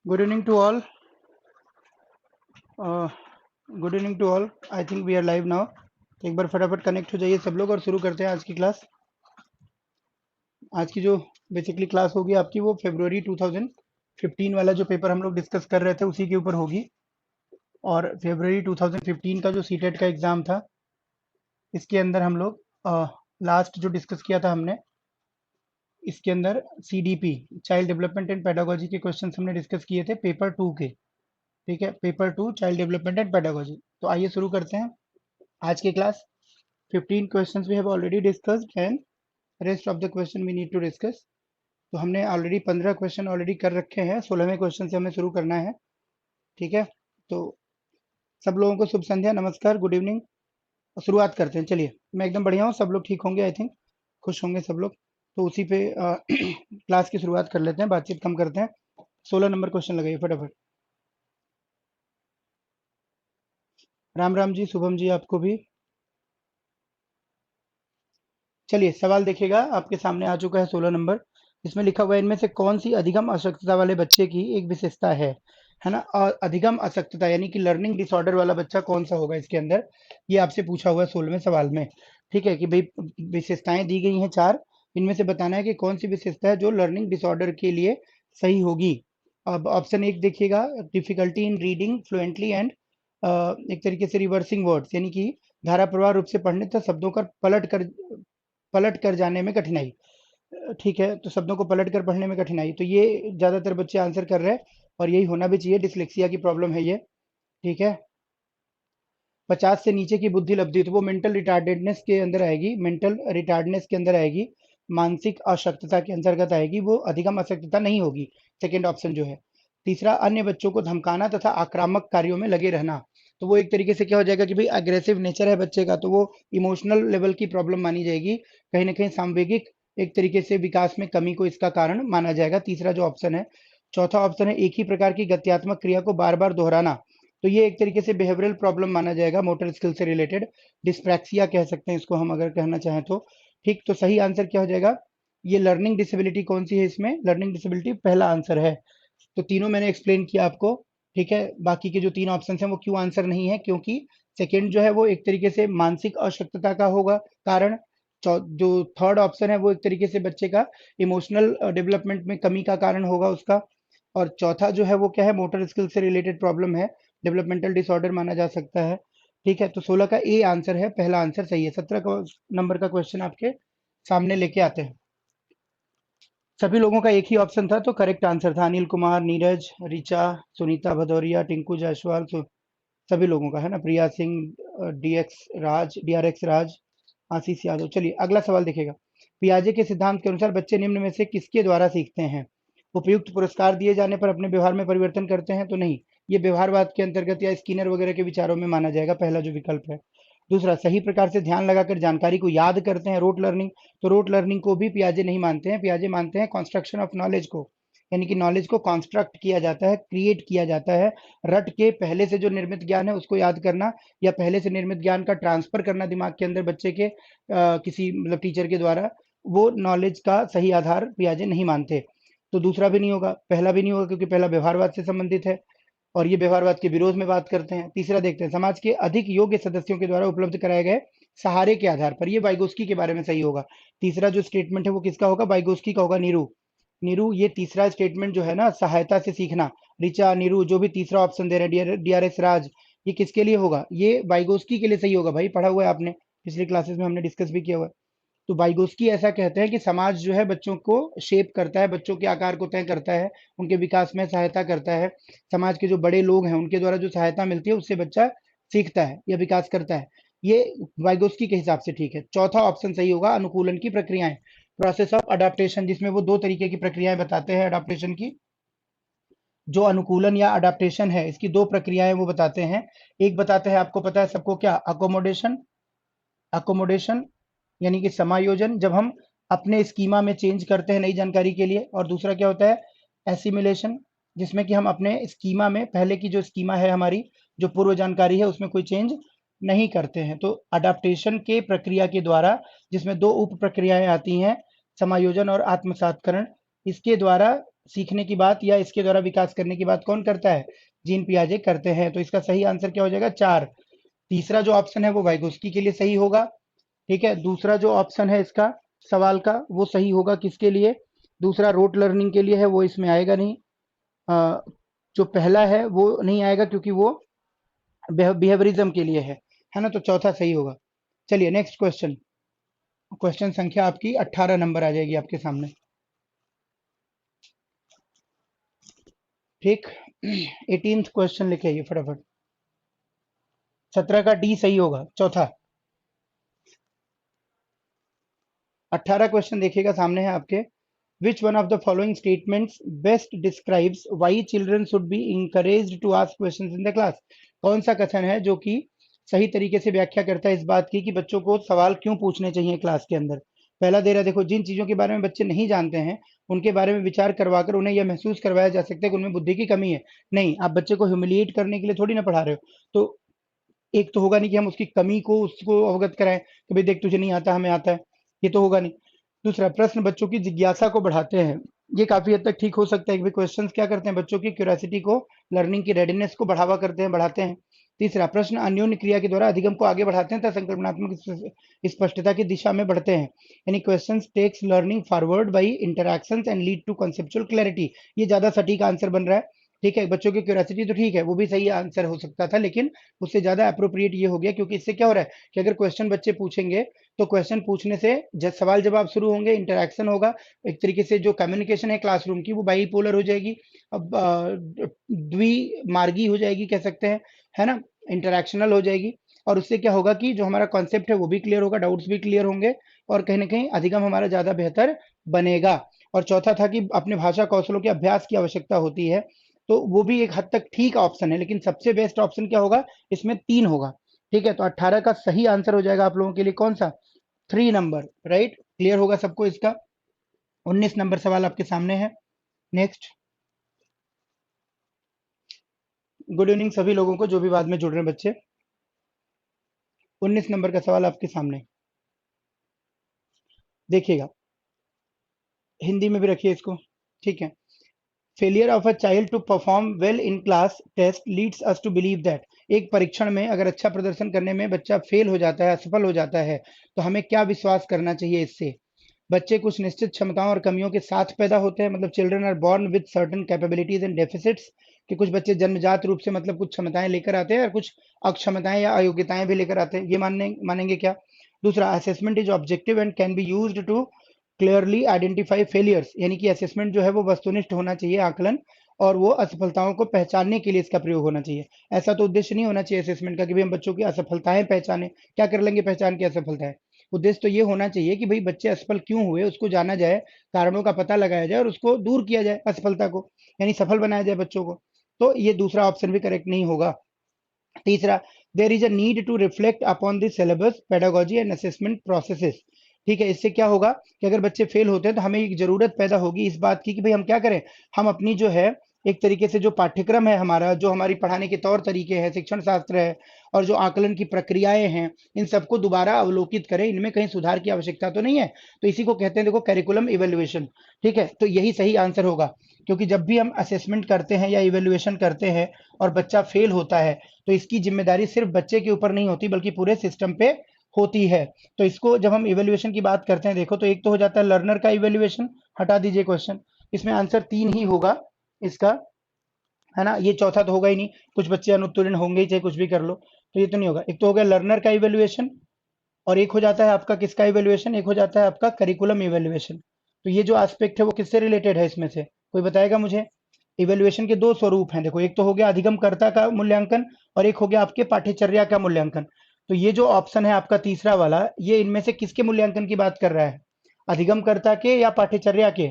Good evening to all. Good evening to all. I think we are live now. तो एक बार फटाफट connect हो जाइए सब लोग और शुरू करते हैं आज की क्लास। आज की जो बेसिकली क्लास होगी आपकी वो फरवरी 2015 वाला जो पेपर हम लोग डिस्कस कर रहे थे उसी के ऊपर होगी। और फरवरी 2015 का जो सीटेट का एग्ज़ाम था इसके अंदर हम लोग लास्ट जो डिस्कस किया था हमने इसके अंदर CDP child development and pedagogy के क्वेश्चन हमने डिस्कस किए थे पेपर 2 के। ठीक है, paper 2 child development and pedagogy. तो आइए शुरू करते हैं आज की class. 15 questions we have already discussed and rest of the question we need to discuss। तो हमने ऑलरेडी 15 क्वेश्चन ऑलरेडी कर रखे हैं, 16वें क्वेश्चन से हमें शुरू करना है। ठीक है, तो सब लोगों को शुभ संध्या, नमस्कार, गुड इवनिंग। शुरुआत करते हैं। चलिए, मैं एकदम बढ़िया हूँ, सब लोग ठीक होंगे, आई थिंक खुश होंगे सब लोग। तो उसी पे क्लास की शुरुआत कर लेते हैं, बातचीत कम करते हैं। 16 नंबर क्वेश्चन लगाइए फटाफट। राम राम जी, शुभम जी आपको भी। चलिए सवाल देखिएगा, आपके सामने आ चुका है 16 नंबर। इसमें लिखा हुआ है इनमें से कौन सी अधिगम अशक्तता वाले बच्चे की एक विशेषता है ना। और अधिगम अशक्तता यानी कि लर्निंग डिसऑर्डर वाला बच्चा कौन सा होगा इसके अंदर, ये आपसे पूछा हुआ है 16वें सवाल में। ठीक है कि भाई विशेषताएं दी गई हैं 4, इनमें से बताना है कि कौन सी विशेषता है जो लर्निंग डिसऑर्डर के लिए सही होगी। अब ऑप्शन 1 देखिएगा, difficulty in reading fluently and एक तरीके से रिवर्सिंग वर्ड्स यानी कि धारा प्रवाह रूप से पढ़ने तथा शब्दों का पलट कर जाने में कठिनाई। ठीक है, तो शब्दों को पलट कर पढ़ने में कठिनाई, तो ये ज़्यादातर बच्चे आंसर कर रहे हैं और यही होना भी चाहिए, डिसलेक्सिया की प्रॉब्लम है ये। ठीक है, 50 से नीचे की बुद्धि लब्धि तो वो मेंटल रिटार्डेडनेस के अंदर आएगी, मेंटल रिटार्डनेस के अंदर आएगी, मानसिक अशक्तता के अंतर्गत आएगी, वो अधिगम अशक्तता नहीं होगी, सेकेंड ऑप्शन जो है। तीसरा, अन्य बच्चों को धमकाना तथा आक्रामक कार्यों में लगे रहना, तो वो एक तरीके से क्या हो जाएगा कि भाई अग्रेसिव नेचर है बच्चे का, तो वो इमोशनल लेवल की प्रॉब्लम मानी जाएगी, कहीं ना कहीं सांवेगिक एक तरीके से विकास में कमी को इसका कारण माना जाएगा, तीसरा जो ऑप्शन है। चौथा ऑप्शन है, एक ही प्रकार की गत्यात्मक क्रिया को बार बार दोहराना, तो ये एक तरीके से बिहेवियरल प्रॉब्लम माना जाएगा, मोटर स्किल से रिलेटेड, डिस्प्रैक्सिया कह सकते हैं इसको हम अगर कहना चाहें तो। ठीक, तो सही आंसर क्या हो जाएगा, ये लर्निंग डिसेबिलिटी कौन सी है इसमें, लर्निंग डिसेबिलिटी पहला आंसर है। तो तीनों मैंने एक्सप्लेन किया आपको। ठीक है, बाकी के जो 3 ऑप्शन हैं वो क्यों आंसर नहीं है, क्योंकि सेकंड जो है वो एक तरीके से मानसिक अशक्तता का होगा कारण, जो थर्ड ऑप्शन है वो एक तरीके से बच्चे का इमोशनल डेवलपमेंट में कमी का कारण होगा उसका, और चौथा जो है वो क्या है, मोटर स्किल से रिलेटेड प्रॉब्लम है, डेवलपमेंटल डिसऑर्डर माना जा सकता है। ठीक है, तो 16 का ए आंसर है, पहला आंसर सही है। 17 नंबर का क्वेश्चन आपके सामने लेके आते हैं। सभी लोगों का एक ही ऑप्शन था, तो करेक्ट आंसर था अनिल कुमार, नीरज, ऋचा, सुनीता भदौरिया, टिंकू जायसवाल, सभी लोगों का है ना, प्रिया सिंह, डीआरएक्स राज, आशीष यादव। चलिए अगला सवाल देखिएगा। पियाजे के सिद्धांत के अनुसार बच्चे निम्न में से किसके द्वारा सीखते हैं, उपयुक्त पुरस्कार दिए जाने पर अपने व्यवहार में परिवर्तन करते हैं, तो नहीं, ये व्यवहारवाद के अंतर्गत या स्किनर वगैरह के विचारों में माना जाएगा, पहला जो विकल्प है। दूसरा, सही प्रकार से ध्यान लगाकर जानकारी को याद करते हैं, रोट लर्निंग, तो रोट लर्निंग को भी पियाजे नहीं मानते हैं, पियाजे मानते हैं कॉन्स्ट्रक्शन ऑफ नॉलेज को, यानी कि नॉलेज को कॉन्स्ट्रक्ट किया जाता है, क्रिएट किया जाता है, रट के पहले से जो निर्मित ज्ञान है उसको याद करना, या पहले से निर्मित ज्ञान का ट्रांसफर करना दिमाग के अंदर बच्चे के किसी मतलब टीचर के द्वारा, वो नॉलेज का सही आधार पियाजे नहीं मानते। तो दूसरा भी नहीं होगा, पहला भी नहीं होगा, क्योंकि पहला व्यवहारवाद से संबंधित है और ये व्यवहारवाद के विरोध में बात करते हैं। तीसरा देखते हैं, समाज के अधिक योग्य सदस्यों के द्वारा उपलब्ध कराए गए सहारे के आधार पर, ये वाइगोस्की के बारे में सही होगा। तीसरा जो स्टेटमेंट है वो किसका होगा, वाइगोस्की का होगा, नीरू। नीरू, ये तीसरा स्टेटमेंट जो है ना, सहायता से सीखना, ऋचा, नीरू, जो भी तीसरा ऑप्शन दे रहे हैं, डीआरएस राज, ये किसके लिए होगा, ये वाइगोस्की के लिए सही होगा। भाई पढ़ा हुआ है आपने, पिछली क्लासेस में हमने डिस्कस भी किया हुआ है। तो वाइगोस्की ऐसा कहते हैं कि समाज जो है बच्चों को शेप करता है, बच्चों के आकार को तय करता है, उनके विकास में सहायता करता है, समाज के जो बड़े लोग हैं उनके द्वारा जो सहायता मिलती है उससे बच्चा सीखता है या विकास करता है, ये वाइगोस्की के हिसाब से ठीक है। चौथा ऑप्शन सही होगा, अनुकूलन की प्रक्रियाएं, प्रोसेस ऑफ अडाप्टेशन, जिसमें वो दो तरीके की प्रक्रियाएं बताते हैं अडाप्टेशन की। जो अनुकूलन या अडाप्टेशन है इसकी दो प्रक्रियाएं वो बताते हैं। एक बताते हैं, आपको पता है सबको, क्या, अकोमोडेशन, अकोमोडेशन यानी कि समायोजन, जब हम अपने स्कीमा में चेंज करते हैं नई जानकारी के लिए, और दूसरा क्या होता है, एसिमिलेशन, जिसमें कि हम अपने स्कीमा में, पहले की जो स्कीमा है हमारी, जो पूर्व जानकारी है उसमें कोई चेंज नहीं करते हैं। तो अडाप्टेशन के प्रक्रिया के द्वारा, जिसमें दो उप प्रक्रियाएं आती हैं, समायोजन और आत्मसातकरण, इसके द्वारा सीखने की बात या इसके द्वारा विकास करने की बात कौन करता है? जीन पियाजे करते हैं। तो इसका सही आंसर क्या हो जाएगा? 4। तीसरा जो ऑप्शन है वो वाइगोस्की के लिए सही होगा। ठीक है, दूसरा जो ऑप्शन है इसका सवाल का वो सही होगा किसके लिए? दूसरा रोट लर्निंग के लिए है, वो इसमें आएगा नहीं। अ, जो पहला है वो नहीं आएगा क्योंकि वो बिहेवियरिज्म के लिए है ना? तो चौथा सही होगा। चलिए नेक्स्ट क्वेश्चन। क्वेश्चन संख्या आपकी 18 नंबर आ जाएगी आपके सामने। ठीक। 18th क्वेश्चन लिखे आइए फटाफट। 17 का डी सही होगा, चौथा। 18 क्वेश्चन देखिएगा, सामने है आपके। Which one of the following statements best describes why children should be encouraged to ask questions in the class? कौन सा कथन है जो कि सही तरीके से व्याख्या करता है इस बात की कि बच्चों को सवाल क्यों पूछने चाहिए क्लास के अंदर? पहला दे रहा है, देखो, जिन चीजों के बारे में बच्चे नहीं जानते हैं उनके बारे में विचार करवाकर उन्हें यह महसूस करवाया जा सकता है कि उनमें बुद्धि की कमी है। नहीं, आप बच्चे को ह्यूमिलिएट करने के लिए थोड़ी ना पढ़ा रहे हो। तो एक तो होगा नहीं कि हम उसकी कमी को उसको अवगत कराएं कि भाई देख तुझे नहीं आता हमें आता है, ये तो होगा नहीं। दूसरा, प्रश्न बच्चों की जिज्ञासा को बढ़ाते हैं। ये काफी हद तक ठीक हो सकता है कि भाई क्वेश्चंस क्या करते हैं, बच्चों की क्यूरियोसिटी को, लर्निंग की रेडीनेस को बढ़ावा करते हैं, बढ़ाते हैं। तीसरा, प्रश्न अन्योन्य क्रिया के द्वारा अधिगम को आगे बढ़ाते हैं तथा संकल्पनात्मक स्पष्टता की दिशा में बढ़ते हैं। यानी questions takes learning forward by interactions and lead to conceptual clarity. ये ज्यादा सटीक आंसर बन रहा है। ठीक है, बच्चों की क्यूरियोसिटी तो ठीक है, वो भी सही आंसर हो सकता था, लेकिन उससे ज्यादा अप्रोप्रिएट ये हो गया क्योंकि इससे क्या हो रहा है कि अगर क्वेश्चन बच्चे पूछेंगे तो क्वेश्चन पूछने से जब सवाल जवाब शुरू होंगे, इंटरेक्शन होगा, एक तरीके से जो कम्युनिकेशन है क्लासरूम की वो बाइपोलर हो जाएगी। अब द्विमार्गी हो जाएगी कह सकते हैं, है ना? इंटरेक्शनल हो जाएगी। और उससे क्या होगा कि जो हमारा कॉन्सेप्ट है वो भी क्लियर होगा, डाउट्स भी क्लियर होंगे, और कहीं ना कहीं अधिगम हमारा ज्यादा बेहतर बनेगा। और चौथा था कि अपने भाषा कौशलों के अभ्यास की आवश्यकता होती है। तो वो भी एक हद तक ठीक ऑप्शन है, लेकिन सबसे बेस्ट ऑप्शन क्या होगा? इसमें 3 होगा। ठीक है, तो 18 का सही आंसर हो जाएगा आप लोगों के लिए कौन सा? 3 नंबर, राइट? क्लियर होगा सबको इसका? 19 नंबर सवाल आपके सामने है। नेक्स्ट। गुड इवनिंग सभी लोगों को जो भी बाद में जुड़ रहे हैं बच्चे। 19 नंबर का सवाल आपके सामने, देखिएगा। हिंदी में भी रखिए इसको। ठीक है। Failure of a child to perform well in class test leads us to believe that. एक परीक्षण में अगर अच्छा प्रदर्शन करने में बच्चा फेल हो जाता है, असफल हो जाता है, तो हमें क्या विश्वास करना चाहिए इससे? बच्चे कुछ निश्चित क्षमताओं और कमियों के साथ पैदा होते हैं, मतलब children are born with certain capabilities and deficits, कि कुछ बच्चे जन्मजात रूप से मतलब कुछ क्षमताएं लेकर आते हैं और कुछ अक्षमताएं या अयोग्यताएं भी लेकर आते हैं, ये मानेंगे क्या? दूसरा, assessment is objective and can be used to clearly identify failures, यानी कि असेसमेंट जो है वो वस्तुनिष्ठ होना चाहिए, आकलन, और वो असफलताओं को पहचानने के लिए इसका प्रयोग होना चाहिए। ऐसा तो उद्देश्य नहीं होना चाहिए असेसमेंट का कि भाई हम बच्चों की असफलताएं पहचाने, क्या कर लेंगे पहचान के असफलताएं? उद्देश्य तो ये होना चाहिए कि भाई बच्चे असफल क्यों हुए उसको जाना जाए, कारणों का पता लगाया जाए और उसको दूर किया जाए असफलता को, यानी सफल बनाया जाए बच्चों को। तो ये दूसरा ऑप्शन भी करेक्ट नहीं होगा। तीसरा, there is a need to reflect upon the syllabus, pedagogy and assessment processes. ठीक है, इससे क्या होगा कि अगर बच्चे फेल होते हैं तो हमें एक जरूरत पैदा होगी इस बात की कि भाई हम क्या करें, हम अपनी जो है एक तरीके से जो पाठ्यक्रम है हमारा, जो हमारी पढ़ाने के तौर तरीके हैं, शिक्षण शास्त्र है, और जो आकलन की प्रक्रियाएं हैं, इन सबको दोबारा अवलोकित करें, इनमें कहीं सुधार की आवश्यकता तो नहीं है। तो इसी को कहते हैं, देखो, करिकुलम इवेल्युएशन। ठीक है, तो यही सही आंसर होगा, क्योंकि जब भी हम असेसमेंट करते हैं या इवेल्युएशन करते हैं और बच्चा फेल होता है, तो इसकी जिम्मेदारी सिर्फ बच्चे के ऊपर नहीं होती बल्कि पूरे सिस्टम पे होती है। तो इसको जब हम इवेल्युएशन की बात करते हैं, देखो, तो एक तो हो जाता है लर्नर का इवेल्युएशन, हटा दीजिए क्वेश्चन, इसमें आंसर 3 ही होगा इसका, है ना? ये चौथा तो होगा ही नहीं, कुछ बच्चे अनुत्तीर्ण होंगे ही चाहे कुछ भी कर लो, तो ये तो नहीं होगा। एक तो हो गया लर्नर का इवेल्युएशन, और एक हो जाता है आपका किसका इवेल्युएशन? एक हो जाता है आपका करिकुलम इवेल्युएशन। तो ये जो एस्पेक्ट है वो किससे रिलेटेड है इसमें से, कोई बताएगा मुझे? इवेल्युएशन के 2 स्वरूप हैं, देखो, एक तो हो गया अधिगमकर्ता का मूल्यांकन और एक हो गया आपके पाठ्यचर्या का मूल्यांकन। तो ये जो ऑप्शन है आपका तीसरा वाला, ये इनमें से किसके मूल्यांकन की बात कर रहा है? अधिगमकर्ता के या पाठ्यचर्या के?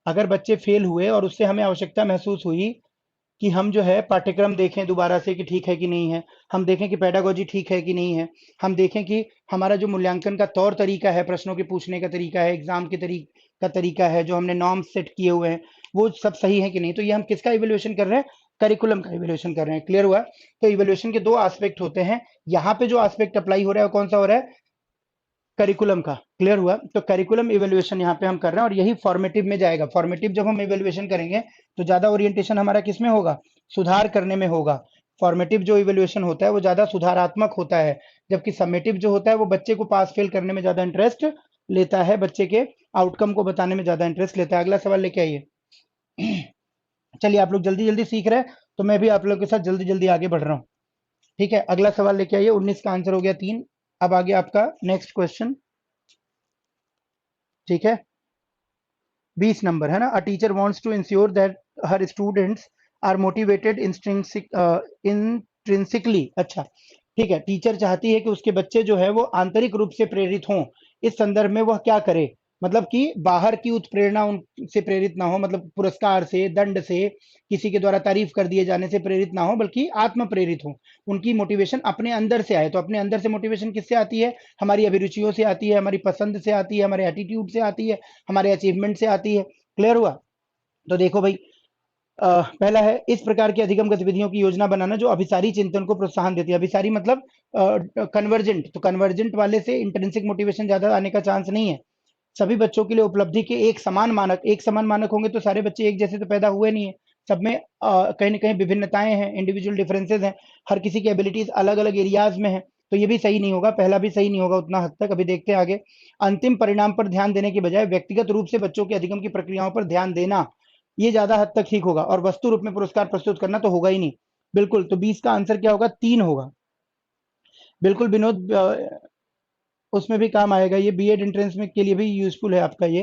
अगर बच्चे फेल हुए और उससे हमें आवश्यकता महसूस हुई कि हम जो है पाठ्यक्रम देखें दोबारा से कि ठीक है कि नहीं है, हम देखें कि पेडागोजी ठीक है कि नहीं है, हम देखें कि हमारा जो मूल्यांकन का तौर तरीका है, प्रश्नों के पूछने का तरीका है, एग्जाम के का तरीका है, जो हमने नॉर्म्स सेट किए हुए हैं, वो सब सही है कि नहीं। तो ये हम किसका इवेल्युएशन कर रहे हैं? करिकुलम का इवेल्युएशन कर रहे हैं। क्लियर हुआ? तो इवेल्युएशन के 2 एस्पेक्ट होते हैं। यहाँ पे जो एस्पेक्ट अप्लाई हो रहा है वो कौन सा हो रहा है? करिकुलम का क्लियर हुआ। तो करिकुलम इवेल्युएशन यहाँ पे हम कर रहे हैं और यही फॉर्मेटिव में जाएगा। फॉर्मेटिव जब हम इवेल्युएशन करेंगे तो ज्यादा ओरिएंटेशन हमारा किस में होगा, सुधार करने में होगा। फॉर्मेटिव जो इवेल्युएशन होता है वो ज्यादा सुधारात्मक होता है, जबकि समेटिव जो होता है वो बच्चे को पास फेल करने में ज्यादा इंटरेस्ट लेता है, बच्चे के आउटकम को बताने में ज्यादा इंटरेस्ट लेता है। अगला सवाल लेके आइए। चलिए आप लोग जल्दी जल्दी सीख रहे हैं तो मैं भी आप लोगों के साथ जल्दी जल्दी आगे बढ़ रहा हूँ। ठीक है, अगला सवाल लेके आइए। 19 का आंसर हो गया 3। अब आगे आपका नेक्स्ट क्वेश्चन। ठीक है, 20 नंबर है ना। A teacher wants to ensure that हर स्टूडेंट्स आर मोटिवेटेड इंट्रिंसिकली। अच्छा ठीक है, टीचर चाहती है कि उसके बच्चे जो है वो आंतरिक रूप से प्रेरित हों। इस संदर्भ में वह क्या करे, मतलब कि बाहर की उत्प्रेरणा उनसे प्रेरित ना हो, मतलब पुरस्कार से, दंड से, किसी के द्वारा तारीफ कर दिए जाने से प्रेरित ना हो, बल्कि आत्म प्रेरित हो। उनकी मोटिवेशन अपने अंदर से आए। तो अपने अंदर से मोटिवेशन किससे आती है, हमारी अभिरुचियों से आती है, हमारी पसंद से आती है, हमारे एटीट्यूड से आती है, हमारे अचीवमेंट से आती है। क्लियर हुआ। तो देखो भाई, पहला है इस प्रकार की अधिगम गतिविधियों की योजना बनाना जो अभिसारी चिंतन को प्रोत्साहन देती है। अभिसारी मतलब कन्वर्जेंट, तो कन्वर्जेंट वाले से इंट्रिंसिक मोटिवेशन ज्यादा आने का चांस नहीं है। सभी बच्चों के लिए उपलब्धि के एक समान मानक, एक समान मानक होंगे तो सारे बच्चे एक जैसे तो पैदा हुए नहीं है। सब में कहीं ना कहीं विभिन्नताएं हैं, इंडिविजुअल डिफरेंसेस हैं, हर किसी की एबिलिटीज अलग अलग एरियाज में है। तो ये भी सही नहीं होगा, पहला भी सही नहीं होगा उतना हद तक। अभी देखते हैं आगे। अंतिम परिणाम पर ध्यान देने के बजाय व्यक्तिगत रूप से बच्चों के अधिगम की प्रक्रियाओं पर ध्यान देना, ये ज्यादा हद तक ठीक होगा। और वस्तु रूप में पुरस्कार प्रस्तुत करना तो होगा ही नहीं, बिल्कुल। तो 20 का आंसर क्या होगा, 3 होगा। बिल्कुल विनोद, उसमें भी काम आएगा ये, बीएड एंट्रेंस में के लिए भी यूजफुल है आपका ये।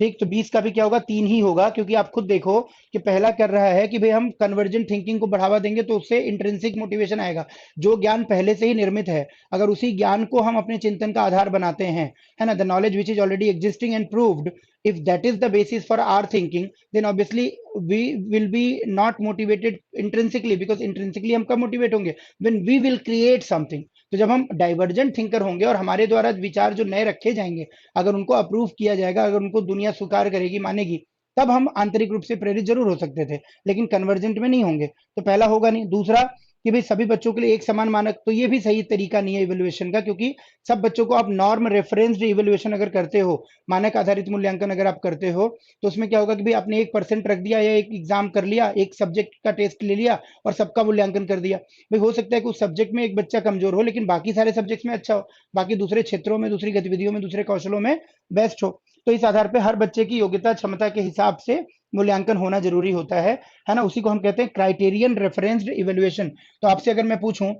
ठीक, तो 20 का भी क्या होगा, 3 ही होगा, क्योंकि आप खुद देखो कि पहला कर रहा है कि भाई हम कन्वर्जेंट थिंकिंग को बढ़ावा देंगे तो उससे इंट्रिंसिक मोटिवेशन आएगा। जो ज्ञान पहले से ही निर्मित है, अगर उसी ज्ञान को हम अपने चिंतन का आधार बनाते हैं, है ना, the knowledge which is already existing and proved, if that is the basis for our thinking, then obviously we will be not motivated intrinsically, because intrinsically हम कब मोटिवेट होंगे, when we will create something. तो जब हम divergent thinker होंगे और हमारे द्वारा विचार जो नए रखे जाएंगे, अगर उनको अप्रूव किया जाएगा, अगर उनको दुनिया स्वीकार करेगी, मानेगी, तब हम आंतरिक रूप से प्रेरित जरूर हो सकते थे, लेकिन कन्वर्जेंट में नहीं होंगे। तो पहला होगा नहीं। दूसरा कि भाई सभी बच्चों के लिए एक समान मानक, तो ये भी सही तरीका नहीं है इवेल्युएशन का, क्योंकि सब बच्चों को आप नॉर्म रेफरेंस्ड इवेल्युएशन अगर करते हो, मानक आधारित मूल्यांकन अगर आप करते हो, तो उसमें क्या होगा कि भाई आपने 1% रख दिया या एक एग्जाम कर लिया, एक सब्जेक्ट का टेस्ट ले लिया और सबका मूल्यांकन कर दिया। भाई हो सकता है कि उस सब्जेक्ट में एक बच्चा कमजोर हो लेकिन बाकी सारे सब्जेक्ट्स में अच्छा हो, बाकी दूसरे क्षेत्रों में, दूसरी गतिविधियों में, दूसरे कौशलों में बेस्ट हो। तो इस आधार पे हर बच्चे की योग्यता क्षमता के हिसाब से मूल्यांकन होना जरूरी होता है ना। उसी को हम कहते हैं क्राइटेरियन रेफरेंस्ड इवेल्युएशन। तो आपसे अगर मैं पूछूं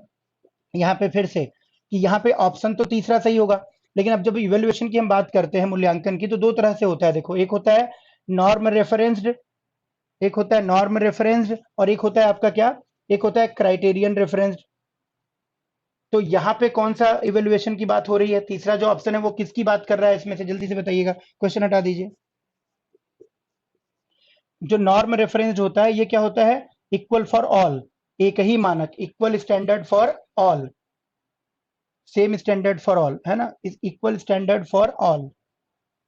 यहाँ पे फिर से कि यहाँ पे ऑप्शन तो तीसरा सही होगा, लेकिन अब जब इवेल्युएशन की हम बात करते हैं, मूल्यांकन की, तो दो तरह से होता है। देखो, एक होता है नॉर्म रेफरेंस्ड, एक होता है नॉर्म रेफरेंस्ड, और एक होता है आपका क्या, एक होता है क्राइटेरियन रेफरेंस्ड। तो यहाँ पे कौन सा इवेल्युएशन की बात हो रही है, तीसरा जो ऑप्शन है वो किसकी बात कर रहा है इसमें से, जल्दी से बताइएगा, क्वेश्चन हटा दीजिए। जो नॉर्म रेफरेंस्ड होता है ये क्या होता है, इक्वल फॉर ऑल, एक ही मानक, equal standard for all, same standard for all, है ना, इस इक्वल स्टैंडर्ड फॉर ऑल,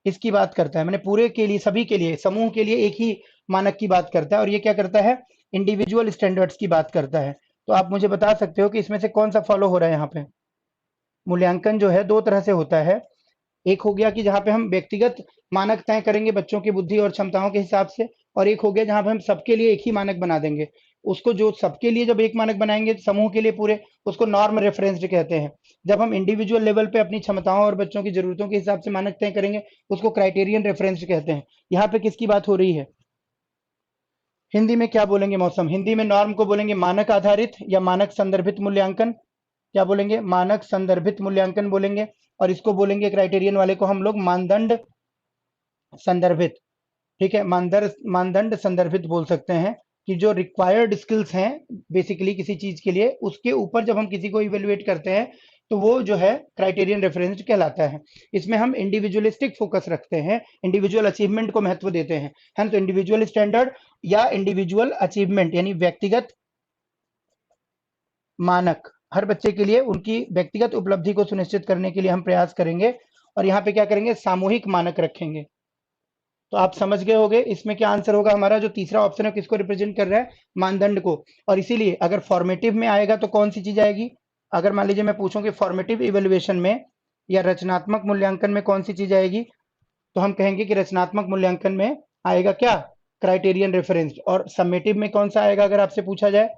इसकी बात करता है। मैंने पूरे के लिए, सभी के लिए, समूह के लिए एक ही मानक की बात करता है। और ये क्या करता है, इंडिविजुअल स्टैंडर्ड्स की बात करता है। तो आप मुझे बता सकते हो कि इसमें से कौन सा फॉलो हो रहा है यहाँ पे। मूल्यांकन जो है दो तरह से होता है। एक हो गया कि जहाँ पे हम व्यक्तिगत मानक तय करेंगे बच्चों की बुद्धि और क्षमताओं के हिसाब से, और एक हो गया जहाँ पे हम सबके लिए एक ही मानक बना देंगे। उसको जो सबके लिए जब एक मानक बनाएंगे समूह के लिए पूरे, उसको नॉर्म रेफरेंस्ड कहते हैं। जब हम इंडिविजुअल लेवल पे अपनी क्षमताओं और बच्चों की जरूरतों के हिसाब से मानक तय करेंगे, उसको क्राइटेरियन रेफरेंस्ड कहते हैं। यहाँ पे किसकी बात हो रही है, हिंदी में क्या बोलेंगे मौसम, हिंदी में नॉर्म को बोलेंगे मानक आधारित या मानक संदर्भित मूल्यांकन, क्या बोलेंगे, मानक संदर्भित मूल्यांकन बोलेंगे। और इसको बोलेंगे क्राइटेरियन वाले को हम लोग मानदंड संदर्भित। ठीक है, मानदंड संदर्भित बोल सकते हैं कि जो रिक्वायर्ड स्किल्स हैं बेसिकली किसी चीज के लिए, उसके ऊपर जब हम किसी को इवेलुएट करते हैं तो वो जो है क्राइटेरियन रेफरेंस कहलाता है। इसमें हम इंडिविजुअलिस्टिक फोकस रखते हैं, इंडिविजुअल अचीवमेंट को महत्व देते हैं, है ना। तो इंडिविजुअल स्टैंडर्ड या इंडिविजुअल अचीवमेंट यानी व्यक्तिगत मानक, हर बच्चे के लिए उनकी व्यक्तिगत उपलब्धि को सुनिश्चित करने के लिए हम प्रयास करेंगे। और यहाँ पे क्या करेंगे, सामूहिक मानक रखेंगे। तो आप समझ गए होंगे इसमें क्या आंसर होगा हमारा, जो तीसरा ऑप्शन है किसको रिप्रेजेंट कर रहा है, मानदंड को। और इसीलिए अगर फॉर्मेटिव में आएगा तो कौन सी चीज आएगी, अगर मान लीजिए मैं पूछूं कि फॉर्मेटिव इवेल्युएशन में या रचनात्मक मूल्यांकन में कौन सी चीज आएगी? तो हम कहेंगे कि रचनात्मक मूल्यांकन में आएगा क्या? Criterion reference. और समेटिव में कौन सा आएगा अगर आपसे पूछा जाए?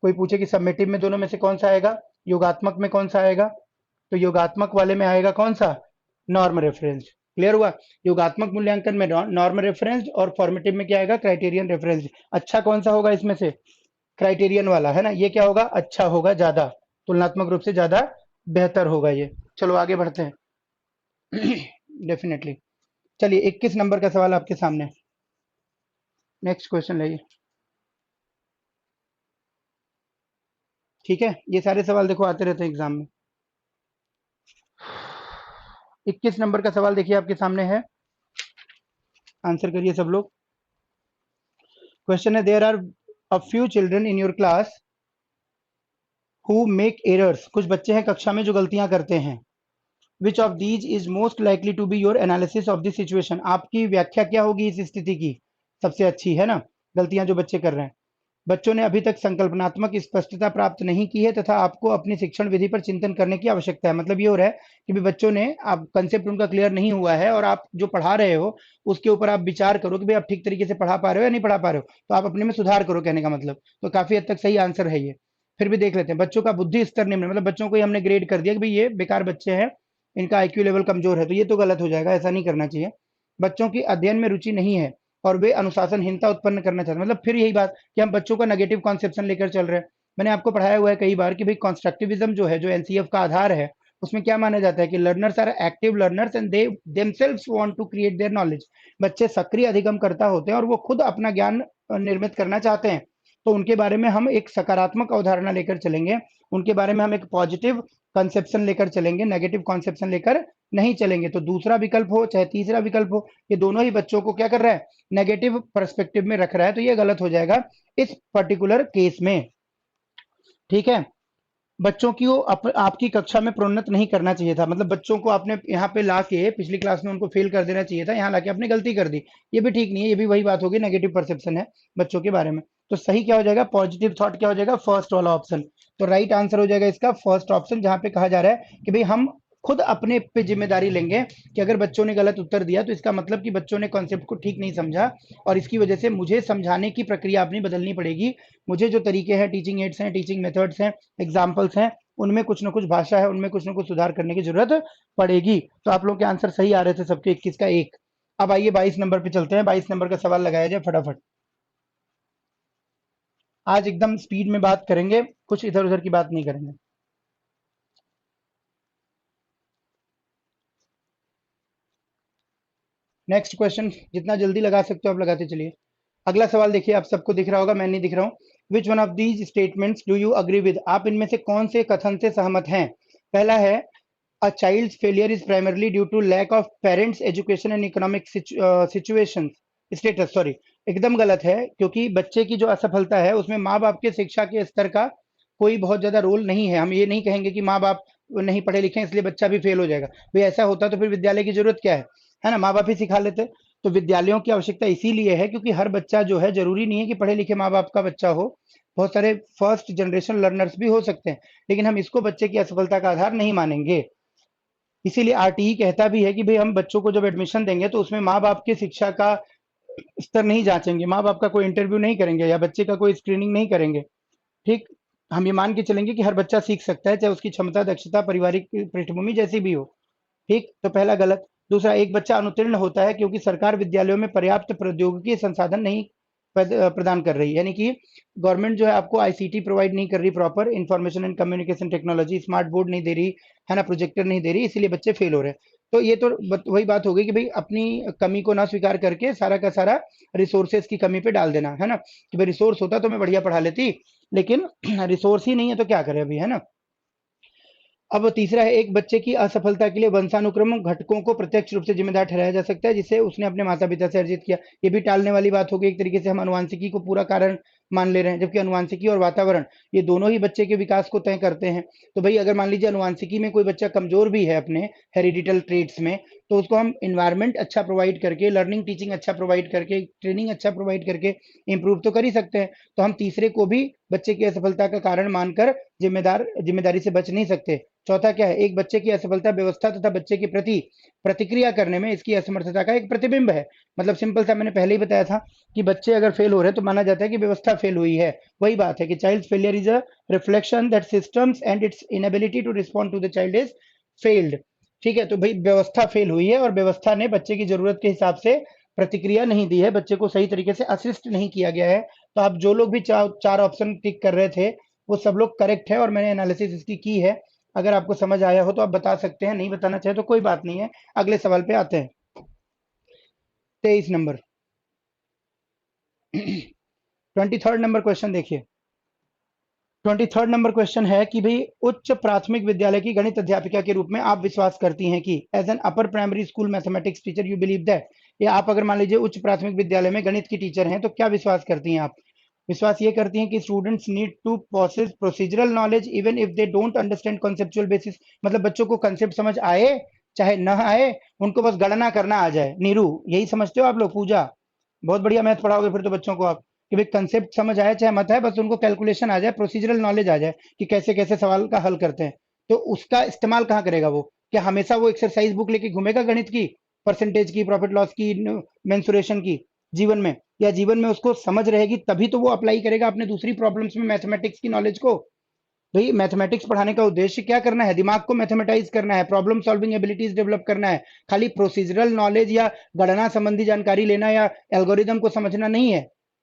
कोई पूछे कि समेटिव में दोनों में से कौन सा आएगा? योगात्मक में कौन सा आएगा? तो योगात्मक वाले में आएगा कौन सा? Norm reference. क्लियर हुआ? योगात्मक मूल्यांकन में नॉर्म रेफरेंस और फॉर्मेटिव में क्या आएगा? Criterion reference. अच्छा कौन सा होगा इसमें से? क्राइटेरियन वाला, है ना? ये क्या होगा? अच्छा होगा, ज्यादा तुलनात्मक रूप से ज्यादा बेहतर होगा ये। चलो आगे बढ़ते हैं। डेफिनेटली। चलिए 21 नंबर का सवाल आपके सामने। नेक्स्ट क्वेश्चन लाइए। ठीक है, ये सारे सवाल देखो आते रहते हैं एग्जाम में। 21 नंबर का सवाल देखिए आपके सामने है, आंसर करिए सब लोग। क्वेश्चन है, there are a few children in your class who make errors. कुछ बच्चे हैं कक्षा में जो गलतियां करते हैं। Which of these is most likely to be your analysis of this situation. आपकी व्याख्या क्या होगी इस स्थिति की? सबसे अच्छी, है ना? गलतियां जो बच्चे कर रहे हैं। बच्चों ने अभी तक संकल्पनात्मक स्पष्टता प्राप्त नहीं की है तथा आपको अपनी शिक्षण विधि पर चिंतन करने की आवश्यकता है। मतलब ये हो रहा है कि भी बच्चों ने, आप कंसेप्ट उनका क्लियर नहीं हुआ है और आप जो पढ़ा रहे हो उसके ऊपर आप विचार करो कि भाई आप ठीक तरीके से पढ़ा पा रहे हो या नहीं पढ़ा पा रहे हो, तो आप अपने में सुधार करो, कहने का मतलब। तो काफी हद तक सही आंसर है ये। फिर भी देख लेते हैं। बच्चों का बुद्धि स्तर निम्न, मतलब बच्चों को ही हमने ग्रेड कर दिया कि भाई ये बेकार बच्चे हैं, इनका आईक्यू लेवल कमजोर है, तो ये तो गलत हो जाएगा, ऐसा नहीं करना चाहिए। बच्चों की अध्ययन में रुचि नहीं है और वे अनुशासनहीनता उत्पन्न करना चाहते हैं। मतलब फिर यही बात कि हम बच्चों का नेगेटिव कॉन्सेप्शन लेकर चल रहे हैं। मैंने आपको पढ़ाया हुआ है कई बार कि भाई कॉन्स्ट्रक्टिविज्म जो है, जो एनसीएफ का आधार है, उसमें क्या माना जाता है कि learners are active learners and they themselves want to create their knowledge. बच्चे सक्रिय अधिगमकर्ता होते हैं और वो खुद अपना ज्ञान निर्मित करना चाहते हैं। तो उनके बारे में हम एक सकारात्मक अवधारणा लेकर चलेंगे, उनके बारे में हम एक पॉजिटिव कंसेप्शन लेकर चलेंगे, नेगेटिव कंसेप्शन लेकर नहीं चलेंगे। तो दूसरा विकल्प हो चाहे तीसरा विकल्प हो, ये दोनों ही बच्चों को क्या कर रहा है? नेगेटिव पर्सपेक्टिव में रख रहा है, तो ये गलत हो जाएगा इस पर्टिकुलर केस में। ठीक है, बच्चों की वो आपकी कक्षा में प्रोन्नत नहीं करना चाहिए था। मतलब बच्चों को आपने यहाँ पे लाके पिछली क्लास में उनको फेल कर देना चाहिए था, यहाँ लाके आपने गलती कर दी। ये भी ठीक नहीं है, ये भी वही बात होगी, नेगेटिव परसेप्शन है बच्चों के बारे में। तो सही क्या हो जाएगा? पॉजिटिव थॉट क्या हो जाएगा? फर्स्ट वाला ऑप्शन। तो राइट आंसर हो जाएगा इसका फर्स्ट ऑप्शन, जहां पे कहा जा रहा है कि भाई हम खुद अपने पे जिम्मेदारी लेंगे कि अगर बच्चों ने गलत उत्तर दिया तो इसका मतलब कि बच्चों ने कॉन्सेप्ट को ठीक नहीं समझा, और इसकी वजह से मुझे समझाने की प्रक्रिया अपनी बदलनी पड़ेगी। मुझे जो तरीके हैं, टीचिंग एड्स हैं, टीचिंग मेथड्स हैं, एग्जाम्पल्स हैं, उनमें कुछ ना कुछ भाषा है, उनमें कुछ ना कुछ सुधार करने की जरूरत पड़ेगी। तो आप लोग के आंसर सही आ रहे थे सबके, 21 का 1। अब आइए 22 नंबर पे चलते हैं। 22 नंबर का सवाल लगाया जाए फटाफट। आज एकदम स्पीड में बात करेंगे, कुछ इधर उधर की बात नहीं करेंगे। नेक्स्ट क्वेश्चन जितना जल्दी लगा सकते हो आप लगाते चलिए। अगला सवाल देखिए, आप सबको दिख रहा होगा, मैं नहीं दिख रहा हूं। विच one of these statements do you agree with. आप इनमें से कौन से कथन से सहमत हैं? पहला है, a child's failure is primarily due to lack of parents education and economic situations status। Sorry, एकदम गलत है, क्योंकि बच्चे की जो असफलता है उसमें माँ बाप के शिक्षा के स्तर का कोई बहुत ज्यादा रोल नहीं है। हम ये नहीं कहेंगे कि माँ बाप नहीं पढ़े लिखे इसलिए बच्चा भी फेल हो जाएगा। भाई ऐसा होता तो फिर विद्यालय की जरूरत क्या है ना? माँ बाप ही सिखा लेते। तो विद्यालयों की आवश्यकता इसीलिए है क्योंकि हर बच्चा जो है, जरूरी नहीं है कि पढ़े लिखे माँ बाप का बच्चा हो, बहुत सारे फर्स्ट जनरेशन लर्नर्स भी हो सकते हैं, लेकिन हम इसको बच्चे की असफलता का आधार नहीं मानेंगे। इसीलिए आरटीई कहता भी है कि भाई हम बच्चों को जब एडमिशन देंगे तो उसमें माँ बाप की शिक्षा का स्तर नहीं जांचेंगे, माँ बाप का कोई इंटरव्यू नहीं करेंगे या बच्चे का कोई स्क्रीनिंग नहीं करेंगे। ठीक, हम ये मान के चलेंगे कि हर बच्चा सीख सकता है, चाहे उसकी क्षमता, दक्षता, पारिवारिक पृष्ठभूमि जैसी भी हो। ठीक, तो पहला गलत। दूसरा, एक बच्चा अनुत्तीर्ण होता है क्योंकि सरकार विद्यालयों में पर्याप्त प्रौद्योगिकी संसाधन नहीं प्रदान कर रही, यानी कि गवर्नमेंट जो है आपको आईसीटी प्रोवाइड नहीं कर रही, proper information and communication technology, smart board नहीं दे रही, है ना, प्रोजेक्टर नहीं दे रही, इसीलिए बच्चे फेल हो रहे हैं। तो ये तो वही बात हो गई कि भाई अपनी कमी को ना स्वीकार करके सारा का सारा रिसोर्सेज की कमी पे डाल देना, है ना, कि भाई रिसोर्स होता तो मैं बढ़िया पढ़ा लेती, लेकिन रिसोर्स ही नहीं है तो क्या करें अभी, है ना। अब तीसरा है, एक बच्चे की असफलता के लिए वंशानुक्रम घटकों को प्रत्यक्ष रूप से जिम्मेदार ठहराया जा सकता है जिसे उसने अपने माता पिता से अर्जित किया। ये भी टालने वाली बात होगी, एक तरीके से हम अनुवांशिकी को पूरा कारण मान ले रहे हैं, जबकि अनुवांशिकी और वातावरण ये दोनों ही बच्चे के विकास को तय करते हैं। तो भाई अगर मान लीजिए अनुवांशिकी में कोई बच्चा कमजोर भी है अपने हेरिडिटल ट्रेट्स में, तो उसको हम इन्वायरमेंट अच्छा प्रोवाइड करके, लर्निंग टीचिंग अच्छा प्रोवाइड करके, ट्रेनिंग अच्छा प्रोवाइड करके इम्प्रूव तो कर ही सकते हैं। तो हम तीसरे को भी बच्चे की असफलता का कारण मानकर जिम्मेदारी से बच नहीं सकते। चौथा क्या है, एक बच्चे की असफलता व्यवस्था तथा बच्चे के प्रति प्रतिक्रिया करने में इसकी असमर्थता का एक प्रतिबिंब है। मतलब सिंपल सा मैंने पहले ही बताया था कि बच्चे अगर फेल हो रहे हैं तो माना जाता है कि व्यवस्था फेल हुई है। वही बात है कि child failure is a reflection that systems and its inability to respond to the child is failed. ठीक है, तो भाई व्यवस्था फेल हुई है और व्यवस्था ने बच्चे की जरूरत के हिसाब से प्रतिक्रिया नहीं दी है, बच्चे को सही तरीके से असिस्ट नहीं किया गया है। तो आप जो लोग भी चार ऑप्शन टिक कर रहे थे वो सब लोग करेक्ट है और मैंने एनालिसिस इसकी की है। अगर आपको समझ आया हो तो आप बता सकते हैं, नहीं बताना चाहे तो कोई बात नहीं है। अगले सवाल पे आते हैं। 23 नंबर 23rd नंबर क्वेश्चन देखिए। 23rd नंबर क्वेश्चन है कि भाई उच्च प्राथमिक विद्यालय की गणित अध्यापिका के रूप में आप विश्वास करती हैं कि as an upper primary school mathematics teacher you believe that, या आप अगर मान लीजिए उच्च प्राथमिक विद्यालय में गणित की टीचर हैं तो क्या विश्वास करती हैं आप? विश्वास ये करती हैं कि students need to possess procedural knowledge even if they don't understand conceptual basis. मतलब बच्चों को कंसेप्ट समझ आए चाहे न आए, उनको बस गणना करना आ जाए। नीरू, यही समझते हो आप लोग? पूजा, बहुत बढ़िया मैथ पढ़ाओगे फिर तो बच्चों को आप, कि भाई कंसेप्ट समझ आए चाहे मत आए, बस उनको कैलकुलेशन आ जाए, प्रोसीजरल नॉलेज आ जाए कि कैसे कैसे सवाल का हल करते हैं। तो उसका इस्तेमाल कहाँ करेगा वो? क्या हमेशा वो एक्सरसाइज बुक लेके घूमेगा गणित की, परसेंटेज की, प्रॉफिट लॉस की, मेंसुरेशन की, जीवन में? या जीवन में उसको समझ रहेगी तभी तो वो अप्लाई करेगा अपने दूसरी प्रॉब्लम्स में मैथमेटिक्स की नॉलेज को। भाई मैथमेटिक्स पढ़ाने का उद्देश्य क्या करना है? दिमाग को मैथमेटाइज करना है, प्रॉब्लम सॉल्विंग एबिलिटीज डेवलप करना है। खाली प्रोसीजरल नॉलेज या गणना संबंधी जानकारी लेना या एल्गोरिदम को समझना नहीं है।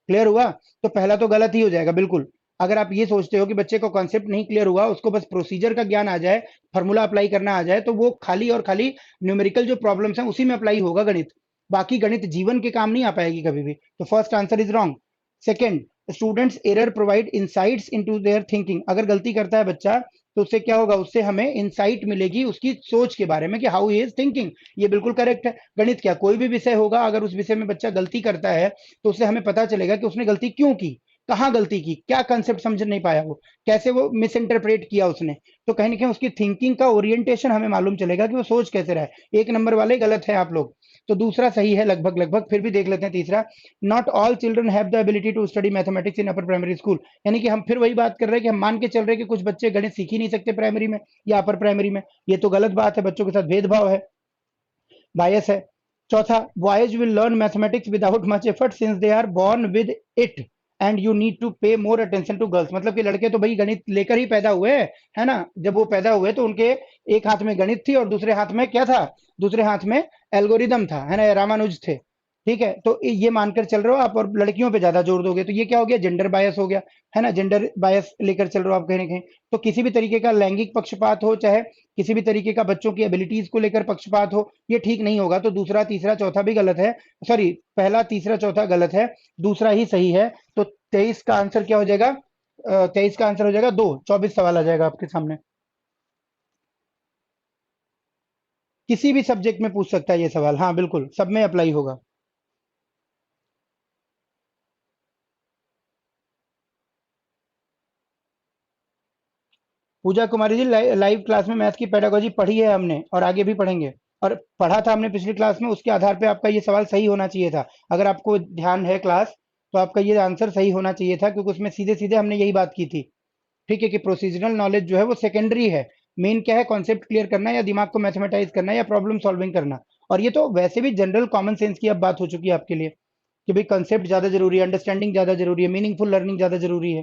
क्लियर हुआ? तो पहला तो गलत ही हो जाएगा बिल्कुल। अगर आप ये सोचते हो कि बच्चे को कॉन्सेप्ट नहीं क्लियर हुआ, उसको बस प्रोसीजर का ज्ञान आ जाए, फॉर्मूला अप्लाई करना आ जाए, तो वो खाली और खाली न्यूमेरिकल जो प्रॉब्लम्स हैं उसी में अप्लाई होगा गणित। बाकी गणित जीवन के काम नहीं आ पाएगी कभी भी। तो first answer is wrong. Second, students error provide insights into their thinking. अगर गलती करता है बच्चा तो उससे क्या होगा? उससे हमें इंसाइट मिलेगी उसकी सोच के बारे में कि हाउ ही इज थिंकिंग। ये बिल्कुल करेक्ट है। गणित क्या कोई भी विषय होगा, अगर उस विषय में बच्चा गलती करता है तो उससे हमें पता चलेगा कि उसने गलती क्यों की, कहाँ गलती की, क्या कंसेप्ट समझ नहीं पाया, वो कैसे वो मिस इंटरप्रेट किया उसने। तो कहीं ना कहीं उसकी थिंकिंग का ओरिएंटेशन हमें मालूम चलेगा कि वो सोच कैसे रहा है। एक नंबर वाले गलत है आप लोग। तो दूसरा सही है लगभग लगभग, फिर भी देख लेते हैं तीसरा। Not all children have the ability to study mathematics in upper primary school. यानी कि हम फिर वही बात कर रहे हैं कि हम मान के चल रहे हैं कि कुछ बच्चे गणित सीख ही नहीं सकते प्राइमरी में या अपर प्राइमरी में। ये तो गलत बात है, बच्चों के साथ भेदभाव है, बायस है। चौथा, boys will learn mathematics without much effort since they are born with it and you need to pay more attention to girls. मतलब कि लड़के तो भाई गणित लेकर ही पैदा हुए, है ना? जब वो पैदा हुए तो उनके एक हाथ में गणित थी और दूसरे हाथ में क्या था? दूसरे हाथ में एल्गोरिदम था, है ना? रामानुज थे। ठीक है, तो ये मानकर चल रहे हो आप और लड़कियों पे ज्यादा जोर दोगे तो ये क्या हो गया? जेंडर बायस हो गया, है ना? जेंडर बायस लेकर चल रहे हो आप कहीं ना कहीं। तो किसी भी तरीके का लैंगिक पक्षपात हो, चाहे किसी भी तरीके का बच्चों की एबिलिटीज को लेकर पक्षपात हो, ये ठीक नहीं होगा। तो दूसरा तीसरा चौथा भी गलत है। सॉरी, पहला तीसरा चौथा गलत है, दूसरा ही सही है। तो 23 का आंसर क्या हो जाएगा? 23 का आंसर हो जाएगा 2। 24 सवाल आ जाएगा आपके सामने। किसी भी सब्जेक्ट में पूछ सकता है ये सवाल, हाँ बिल्कुल सब में अप्लाई होगा। पूजा कुमारी जी, लाइव क्लास में मैथ की पेडागोजी पढ़ी है हमने और आगे भी पढ़ेंगे। और पढ़ा था हमने पिछली क्लास में, उसके आधार पे आपका ये सवाल सही होना चाहिए था। अगर आपको ध्यान है क्लास, तो आपका ये आंसर सही होना चाहिए था, क्योंकि उसमें सीधे सीधे हमने यही बात की थी। ठीक है, कि प्रोसीजरल नॉलेज जो है वो सेकेंडरी है। मेन क्या है? कॉन्सेप्ट क्लियर करना या दिमाग को मैथमेटाइज करना या प्रॉब्लम सॉल्विंग करना। और ये तो वैसे भी जनरल कॉमन सेंस की अब बात हो चुकी है आपके लिए कि भाई कंसेप्ट ज्यादा जरूरी है, अंडरस्टैंडिंग ज्यादा जरूरी है, मीनिंगफुल लर्निंग ज्यादा जरूरी है।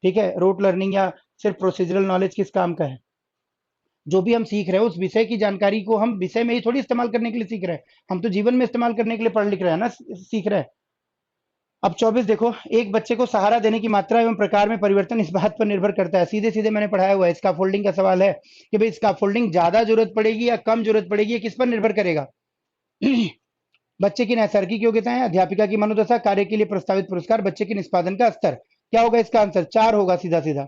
ठीक है, रोट लर्निंग या सिर्फ प्रोसीजरल नॉलेज किस काम का है? जो भी हम सीख रहे हैं उस विषय की जानकारी को हम विषय में ही थोड़ी इस्तेमाल करने के लिए सीख रहे हैं, हम तो जीवन में इस्तेमाल करने के लिए पढ़ लिख रहे हैं ना, सीख रहे हैं। अब 24 देखो, एक बच्चे को सहारा देने की मात्रा एवं प्रकार में परिवर्तन इस बात पर निर्भर करता है, सीधे सीधे मैंने पढ़ाया हुआ है। इसका फोल्डिंग का सवाल है कि भाई इसका फोल्डिंग ज्यादा जरूरत पड़ेगी या कम जरूरत पड़ेगी, ये किस पर निर्भर करेगा? बच्चे की नैसर्गिक योग्यताएं, अध्यापिका की मनोदशा, कार्य के लिए प्रस्तावित पुरस्कार, बच्चे के निष्पादन का स्तर। क्या होगा इसका आंसर? 4 होगा सीधा सीधा।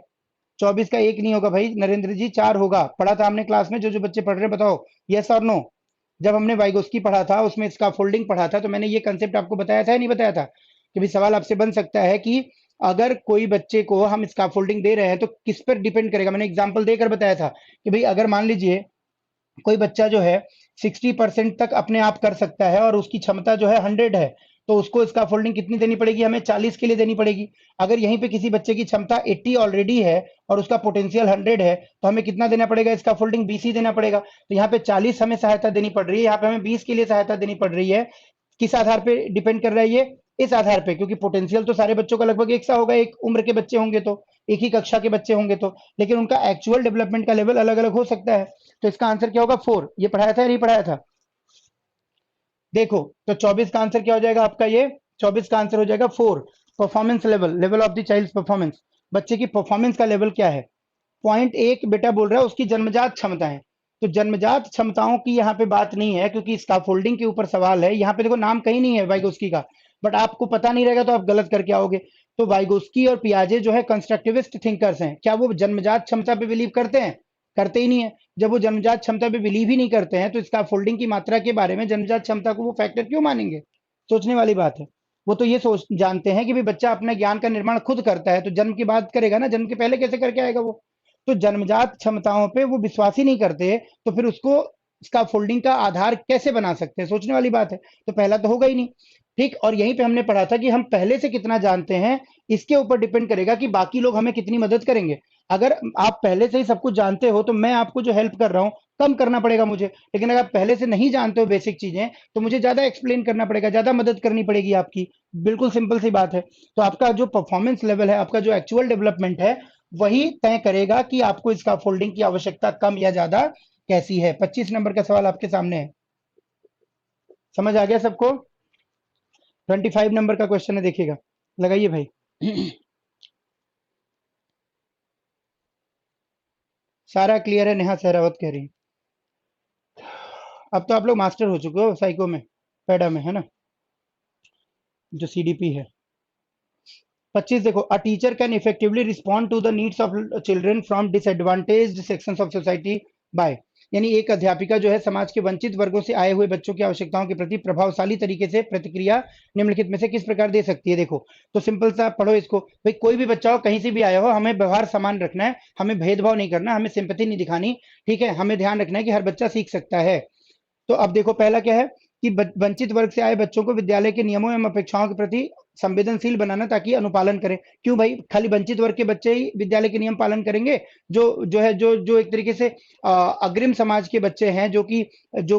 24 का एक नहीं होगा भाई नरेंद्र जी, 4 होगा। पढ़ा था हमने क्लास में, जो जो बच्चे पढ़ रहे हैं बताओ यस और नो। जब हमने वाइगोस्की पढ़ा था, उसमें इसका फोल्डिंग पढ़ा था, तो मैंने ये कंसेप्ट आपको बताया था या नहीं बताया था कि भाई सवाल आपसे बन सकता है कि अगर कोई बच्चे को हम इसका फोल्डिंग दे रहे हैं तो किस पर डिपेंड करेगा। मैंने एग्जाम्पल देकर बताया था कि भाई अगर मान लीजिए कोई बच्चा जो है 60% तक अपने आप कर सकता है और उसकी क्षमता जो है 100 है, तो उसको स्कैफोल्डिंग कितनी देनी पड़ेगी, हमें 40 के लिए देनी पड़ेगी। अगर यहीं पे किसी बच्चे की क्षमता 80 ऑलरेडी है और उसका पोटेंशियल 100 है, तो हमें कितना देना पड़ेगा, स्कैफोल्डिंग 20 ही देना पड़ेगा। तो यहाँ पे 40 हमें सहायता देनी पड़ रही है, यहाँ पे हमें 20 के लिए सहायता देनी पड़ रही है। किस आधार पे डिपेंड कर रहा है ये, इस आधार पे, क्योंकि पोटेंशियल तो सारे बच्चों का लगभग एक सा होगा, एक उम्र के बच्चे होंगे तो, एक ही कक्षा के बच्चे होंगे तो, लेकिन उनका एक्चुअल डेवलपमेंट का लेवल अलग अलग हो सकता है। तो इसका आंसर क्या होगा, 4। ये पढ़ाया था या नहीं पढ़ाया था, देखो। तो 24 का आंसर क्या हो जाएगा आपका, ये 24 का आंसर हो जाएगा 4। Performance level, level of the child performance, बच्चे की परफॉर्मेंस का लेवल क्या है। पॉइंट एक बेटा बोल रहा है उसकी जन्मजात क्षमताएं, तो जन्मजात क्षमताओं की यहाँ पे बात नहीं है, क्योंकि स्कैफोल्डिंग के ऊपर सवाल है। यहाँ पे देखो नाम कहीं नहीं है वाइगोस्की का, बट आपको पता नहीं रहेगा तो आप गलत करके आओगे। तो वाइगोस्की और पियाजे जो है कंस्ट्रक्टिविस्ट थिंकर्स हैं, क्या वो जन्मजात क्षमता पे बिलीव करते हैं, करते ही नहीं है। जब वो जन्मजात क्षमता पे बिलीव ही नहीं करते हैं, तो स्कैफोल्डिंग की मात्रा के बारे में जन्मजात क्षमता को वो फैक्टर क्यों मानेंगे, सोचने वाली बात है। वो तो ये सोच जानते हैं कि भाई बच्चा अपने ज्ञान का निर्माण खुद करता है, तो जन्म के बाद करेगा ना, जन्म के पहले कैसे करके आएगा वो। तो जन्मजात क्षमताओं पे वो विश्वास ही नहीं करते, तो फिर उसको इसका फोल्डिंग का आधार कैसे बना सकते हैं, सोचने वाली बात है। तो पहला तो होगा ही नहीं। ठीक, और यहीं पे हमने पढ़ा था कि हम पहले से कितना जानते हैं, इसके ऊपर डिपेंड करेगा कि बाकी लोग हमें कितनी मदद करेंगे। अगर आप पहले से ही सब कुछ जानते हो, तो मैं आपको जो हेल्प कर रहा हूँ कम करना पड़ेगा मुझे, लेकिन अगर आप पहले से नहीं जानते हो बेसिक चीजें, तो मुझे ज्यादा एक्सप्लेन करना पड़ेगा, ज्यादा मदद करनी पड़ेगी आपकी। बिल्कुल सिंपल सी बात है। तो आपका जो परफॉर्मेंस लेवल है, आपका जो एक्चुअल डेवलपमेंट है, वही तय करेगा कि आपको इसका फोल्डिंग की आवश्यकता कम या ज्यादा कैसी है। 25 नंबर का सवाल आपके सामने है, समझ आ गया सबको। 25 नंबर का क्वेश्चन है, देखिएगा, लगाइए भाई। सारा क्लियर है, नेहा सहरावत कह रही। अब तो आप लोग मास्टर हो चुके हो साइको में, पैडा में, है ना, जो सीडीपी है। 25 देखो, a teacher can effectively respond to the needs of children from disadvantaged sections of society by, यानी एक अध्यापिका जो है समाज के वंचित वर्गों से आए हुए बच्चों की आवश्यकताओं के प्रति प्रभावशाली तरीके से प्रतिक्रिया निम्नलिखित में से किस प्रकार दे सकती है। देखो, तो सिंपल सा पढ़ो इसको भाई, कोई भी बच्चा हो, कहीं से भी आया हो, हमें व्यवहार समान रखना है, हमें भेदभाव नहीं करना, हमें सिंपैथी नहीं दिखानी। ठीक है, हमें ध्यान रखना है कि हर बच्चा सीख सकता है। तो अब देखो, पहला क्या है कि वंचित वर्ग से आए बच्चों को विद्यालय के नियमों एवं अपेक्षाओं के प्रति संवेदनशील बनाना, ताकि अनुपालन करें। क्यों भाई, खाली वंचित वर्ग के बच्चे ही विद्यालय के नियम पालन करेंगे, जो जो है जो एक तरीके से अग्रिम समाज के बच्चे हैं, जो कि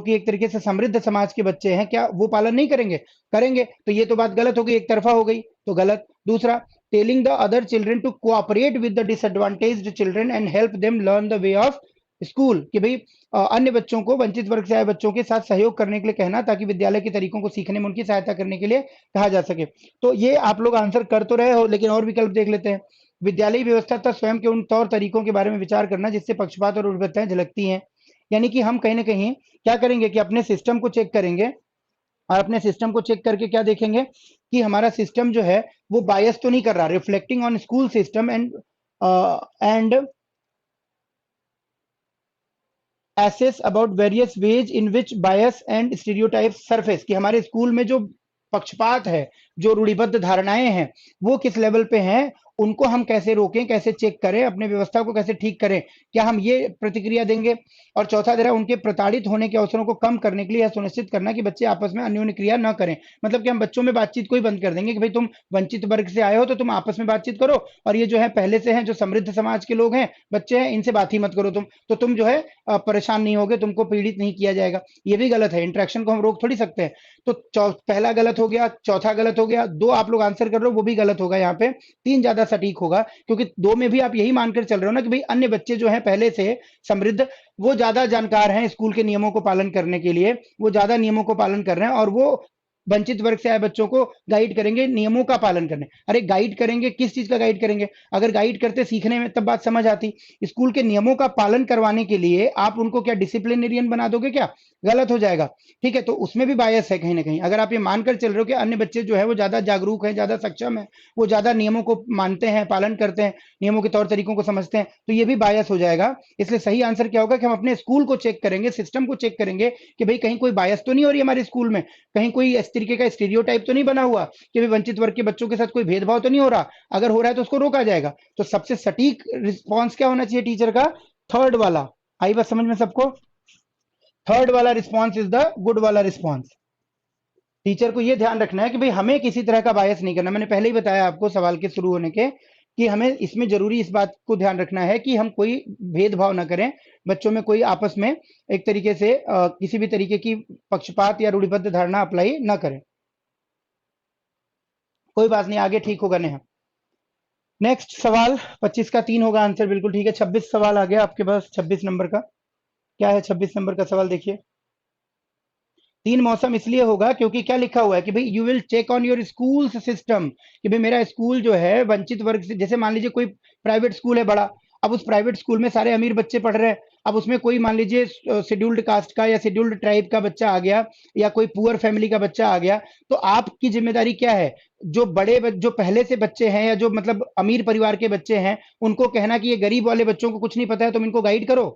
एक तरीके से समृद्ध समाज के बच्चे हैं, क्या वो पालन नहीं करेंगे, करेंगे। तो ये तो बात गलत हो गई, एक तरफा हो गई, तो गलत। दूसरा, telling the other children to cooperate with the disadvantaged children and help them learn the way of school, कि भाई अन्य बच्चों को, वंचित वर्ग से आए बच्चों के साथ सहयोग करने के लिए कहना, ताकि विद्यालय के तरीकों को सीखने में उनकी सहायता करने के लिए कहा जा सके। तो ये आप लोग आंसर कर तो रहे हो, लेकिन और विकल्प देख लेते हैं। विद्यालय व्यवस्था तथा स्वयं के उन तौर तरीकों के बारे में विचार करना जिससे पक्षपात और उर्वरताएं झलकती हैं। यानी कि हम कहीं ना कहीं क्या करेंगे कि अपने सिस्टम को चेक करेंगे, और अपने सिस्टम को चेक करके क्या देखेंगे कि हमारा सिस्टम जो है वो बायस तो नहीं कर रहा, reflecting on school system and assess about various ways in which bias and stereotypes surface, कि हमारे स्कूल में जो पक्षपात है, जो रूढ़िबद्ध धारणाएं हैं, वो किस लेवल पे हैं, उनको हम कैसे रोकें, कैसे चेक करें, अपने व्यवस्था को कैसे ठीक करें, क्या हम ये प्रतिक्रिया देंगे। और चौथा दे रहा है, उनके प्रताड़ित होने के अवसरों को कम करने के लिए यह सुनिश्चित करना कि बच्चे आपस में अन्योन्य क्रिया न करें। मतलब कि हम बच्चों में बातचीत को ही बंद कर देंगे कि भाई तुम वंचित वर्ग से आए हो तो तुम आपस में बातचीत करो, और ये जो है पहले से हैं, जो समृद्ध समाज के लोग हैं, बच्चे हैं, इनसे बात ही मत करो तुम, तो तुम जो है परेशान नहीं होगे, तुमको पीड़ित नहीं किया जाएगा। ये भी गलत है, इंटरेक्शन को हम रोक थोड़ी सकते हैं। तो पहला गलत हो गया, चौथा गलत हो गया, दो आप लोग आंसर कर रहे हो वो भी गलत होगा, यहाँ पे तीन ज्यादा सटीक होगा, क्योंकि दो में भी आप यही मानकर चल रहे हो ना कि भाई अन्य बच्चे जो हैं पहले से समृद्ध, वो ज्यादा जानकार हैं स्कूल के नियमों को पालन करने के लिए, वो ज्यादा नियमों को पालन कर रहे हैं, और वो वंचित वर्ग से आए बच्चों को गाइड करेंगे नियमों का पालन करने। अरे गाइड करेंगे, किस चीज का गाइड करेंगे, अगर गाइड करते सीखने में तब बात समझ आती। स्कूल के नियमों का पालन करवाने के लिए आप उनको क्या डिसिप्लिनेरियन बना दोगे क्या, गलत हो जाएगा। ठीक है, तो उसमें भी बायस है कहीं ना कहीं। अगर आप ये मानकर चल रहे हो कि अन्य बच्चे जो है वो ज्यादा जागरूक है, ज्यादा सक्षम है, वो ज्यादा नियमों को मानते हैं, पालन करते हैं, नियमों के तौर तरीकों को समझते हैं, तो ये भी बायस हो जाएगा। इसलिए सही आंसर क्या होगा कि हम अपने स्कूल को चेक करेंगे, सिस्टम को चेक करेंगे कि भाई कहीं कोई बायस तो नहीं हो रही हमारे स्कूल में, कहीं कोई इस तरीके का स्टीरियोटाइप तो नहीं बना हुआ कि भाई वंचित वर्ग के बच्चों के साथ कोई भेदभाव तो नहीं हो रहा। अगर हो रहा है तो उसको रोका जाएगा। तो सबसे सटीक रिस्पॉन्स क्या होना चाहिए टीचर का, थर्ड वाला। आई बात समझ में सबको, थर्ड वाला रिस्पॉन्स इज द गुड वाला रिस्पॉन्स। टीचर को ये ध्यान रखना है कि भाई हमें किसी तरह का बायस नहीं करना। मैंने पहले ही बताया आपको सवाल के शुरू होने के कि हमें इसमें जरूरी इस बात को ध्यान रखना है कि हम कोई भेदभाव ना करें बच्चों में, कोई आपस में एक तरीके से किसी भी तरीके की पक्षपात या रूढ़िबद्ध धारणा अप्लाई ना करें। कोई बात नहीं, आगे ठीक होगा नेहा। नेक्स्ट सवाल 25 का 3 होगा आंसर, बिल्कुल ठीक है। 26 सवाल आ गया आपके पास, 26 नंबर का क्या है? 26 नंबर का सवाल देखिए। 3 मौसम इसलिए होगा क्योंकि क्या लिखा हुआ है कि भाई you will check on your school system, कि भाई मेरा स्कूल जो है वंचित वर्ग से, जैसे मान लीजिए कोई प्राइवेट स्कूल है बड़ा, अब उस प्राइवेट स्कूल में सारे अमीर बच्चे पढ़ रहे हैं, अब उसमें कोई मान लीजिए शेड्यूल्ड कास्ट का या शेड्यूल्ड ट्राइब का बच्चा आ गया या कोई पुअर फैमिली का बच्चा आ गया, तो आपकी जिम्मेदारी क्या है? जो जो पहले से बच्चे हैं या जो मतलब अमीर परिवार के बच्चे हैं, उनको कहना कि ये गरीब वाले बच्चों को कुछ नहीं पता है, तुम इनको गाइड करो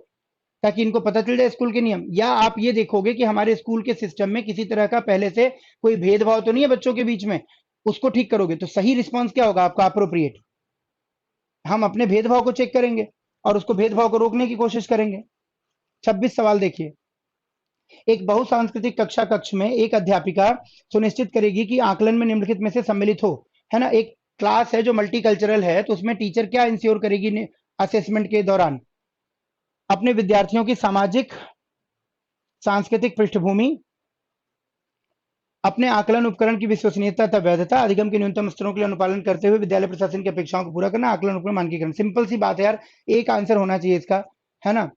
ताकि इनको पता चल जाए स्कूल के नियम। या आप ये देखोगे कि हमारे स्कूल के सिस्टम में किसी तरह का पहले से कोई भेदभाव तो नहीं है बच्चों के बीच में, उसको ठीक करोगे। तो सही रिस्पॉन्स क्या होगा आपका? अप्रोप्रिएट। हम अपने भेदभाव को चेक करेंगे और उसको भेदभाव को रोकने की कोशिश करेंगे। 26 सवाल देखिए। एक बहुसांस्कृतिक कक्षा कक्ष में एक अध्यापिका सुनिश्चित करेगी कि आकलन में निम्नलिखित में से सम्मिलित हो, है ना। एक क्लास है जो मल्टी कल्चरल है, तो उसमें टीचर क्या इंश्योर करेगी असेसमेंट के दौरान? अपने विद्यार्थियों की सामाजिक सांस्कृतिक पृष्ठभूमि, अपने आकलन उपकरण की विश्वसनीयता तथा वैधता, अधिगम के न्यूनतम स्तरों के लिए अनुपालन करते हुए विद्यालय प्रशासन की अपेक्षाओं को पूरा करना, आकलन उपकरण मानकीकरण। सिंपल सी बात है यार, एक आंसर होना चाहिए इसका, है ना।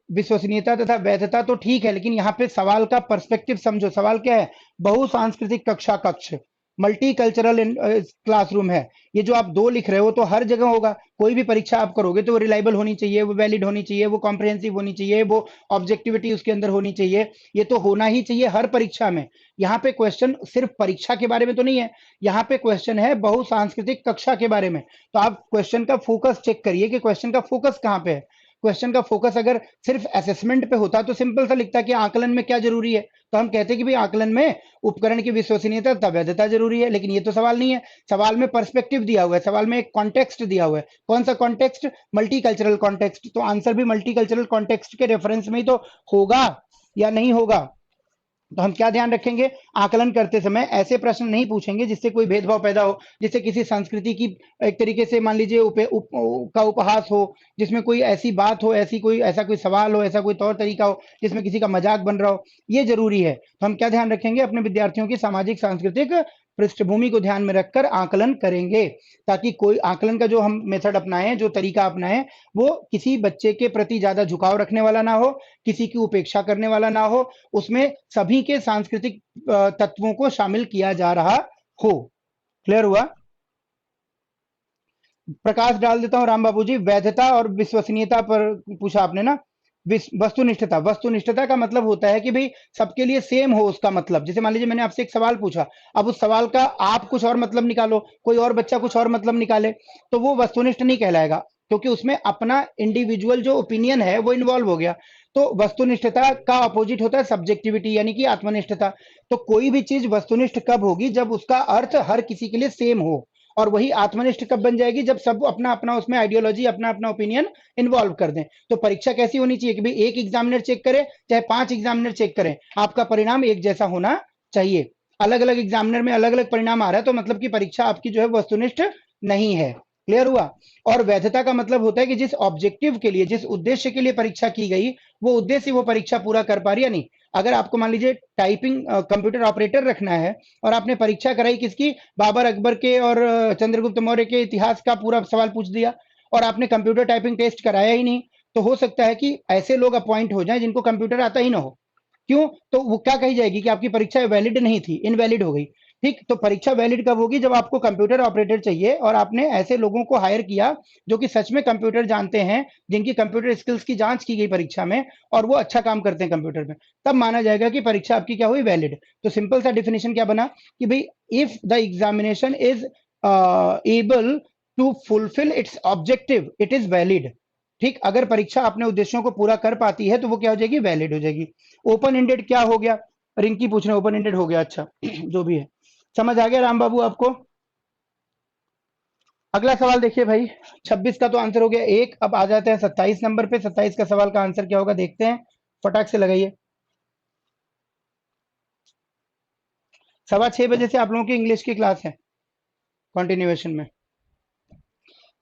विश्वसनीयता तथा वैधता तो ठीक है, लेकिन यहाँ पे सवाल का पर्सपेक्टिव समझो। सवाल क्या है? बहुसांस्कृतिक कक्षा कक्ष, मल्टी कल्चरल क्लासरूम है। ये जो आप दो लिख रहे हो तो हर जगह होगा। कोई भी परीक्षा आप करोगे तो वो रिलायबल होनी चाहिए, वो वैलिड होनी चाहिए, वो कॉम्प्रिहेंसिव होनी चाहिए, वो ऑब्जेक्टिविटी उसके अंदर होनी चाहिए। ये तो होना ही चाहिए हर परीक्षा में। यहाँ पे क्वेश्चन सिर्फ परीक्षा के बारे में तो नहीं है, यहाँ पे क्वेश्चन है बहुसांस्कृतिक कक्षा के बारे में। तो आप क्वेश्चन का फोकस चेक करिए कि क्वेश्चन का फोकस कहाँ पे है। क्वेश्चन का फोकस अगर सिर्फ असेसमेंट पे होता तो सिंपल सा लिखता कि आकलन में क्या जरूरी है, तो हम कहते कि भाई आकलन में उपकरण की विश्वसनीयता तथा वैधता जरूरी है। लेकिन ये तो सवाल नहीं है, सवाल में पर्सपेक्टिव दिया हुआ है, सवाल में एक कॉन्टेक्स्ट दिया हुआ है। कौन सा कॉन्टेक्स्ट? Multi cultural context. तो आंसर भी मल्टी कल्चरल कॉन्टेक्स्ट के रेफरेंस में ही तो होगा, या नहीं होगा? तो हम क्या ध्यान रखेंगे? आकलन करते समय ऐसे प्रश्न नहीं पूछेंगे जिससे कोई भेदभाव पैदा हो, जिससे किसी संस्कृति की एक तरीके से मान लीजिए का उपहास हो, जिसमें कोई ऐसी बात हो, ऐसा कोई सवाल हो, ऐसा कोई तौर तरीका हो जिसमें किसी का मजाक बन रहा हो। ये जरूरी है। तो हम क्या ध्यान रखेंगे? अपने विद्यार्थियों की सामाजिक सांस्कृतिक पृष्ठभूमि को ध्यान में रखकर आकलन करेंगे, ताकि कोई आकलन का जो हम मेथड अपनाएं, जो तरीका अपनाएं, वो किसी बच्चे के प्रति ज्यादा झुकाव रखने वाला ना हो, किसी की उपेक्षा करने वाला ना हो, उसमें सभी के सांस्कृतिक तत्वों को शामिल किया जा रहा हो। क्लियर हुआ? प्रकाश डाल देता हूं राम बाबू जी। वैधता और विश्वसनीयता पर पूछा आपने ना। वस्तुनिष्ठता, वस्तुनिष्ठता का मतलब होता है कि भाई सबके लिए सेम हो। उसका मतलब, जैसे मान लीजिए मैंने आपसे एक सवाल पूछा, अब उस सवाल का आप कुछ और मतलब निकालो, कोई और बच्चा कुछ और मतलब निकाले, तो वो वस्तुनिष्ठ नहीं कहलाएगा, क्योंकि उसमें अपना इंडिविजुअल जो ओपिनियन है वो इन्वॉल्व हो गया। तो वस्तुनिष्ठता का अपोजिट होता है सब्जेक्टिविटी, यानी कि आत्मनिष्ठता। तो कोई भी चीज वस्तुनिष्ठ कब होगी? जब उसका अर्थ हर किसी के लिए सेम हो। और वही आत्मनिष्ठ कब बन जाएगी? जब सब अपना अपना उसमें आइडियोलॉजी, अपना अपना ओपिनियन इन्वॉल्व कर दें। तो परीक्षा कैसी होनी चाहिए कि भाई एक एग्जामिनर चेक करे चाहे 5 एग्जामिनर चेक करें, आपका परिणाम एक जैसा होना चाहिए। अलग अलग एग्जामिनर में अलग अलग परिणाम आ रहा है तो मतलब कि परीक्षा आपकी जो है वस्तुनिष्ठ नहीं है। क्लियर हुआ? और वैधता का मतलब होता है कि जिस ऑब्जेक्टिव के लिए, जिस उद्देश्य के लिए परीक्षा की गई, वो उद्देश्य वो परीक्षा पूरा कर पा रही है नहीं। अगर आपको मान लीजिए टाइपिंग कंप्यूटर ऑपरेटर रखना है और आपने परीक्षा कराई किसकी? बाबर अकबर के और चंद्रगुप्त मौर्य के इतिहास का पूरा सवाल पूछ दिया, और आपने कंप्यूटर टाइपिंग टेस्ट कराया ही नहीं, तो हो सकता है कि ऐसे लोग अपॉइंट हो जाएं जिनको कंप्यूटर आता ही ना हो। क्यों? तो वो क्या कही जाएगी कि आपकी परीक्षा वैलिड नहीं थी, इनवैलिड हो गई। ठीक, तो परीक्षा वैलिड कब होगी? जब आपको कंप्यूटर ऑपरेटर चाहिए और आपने ऐसे लोगों को हायर किया जो कि सच में कंप्यूटर जानते हैं, जिनकी कंप्यूटर स्किल्स की जांच की गई परीक्षा में, और वो अच्छा काम करते हैं कंप्यूटर में, तब माना जाएगा कि परीक्षा आपकी क्या हुई? वैलिड। तो सिंपल सा डिफिनेशन क्या बना कि भाई if the examination is able to fulfil its objective, it is valid. ठीक, अगर परीक्षा अपने उद्देश्यों को पूरा कर पाती है तो वो क्या हो जाएगी? वैलिड हो जाएगी। ओपन एंडेड क्या हो गया? रिंकी पूछ रहे ओपन एंडेड हो गया। अच्छा जो भी है, समझ आ गया राम बाबू आपको? अगला सवाल देखिए भाई। 26 का तो आंसर हो गया एक। अब आ जाते हैं 27 नंबर पे। 27 का सवाल का आंसर क्या होगा देखते हैं, फटाक से लगाइए। 6:15 से आप लोगों की इंग्लिश की क्लास है कंटिन्यूएशन में।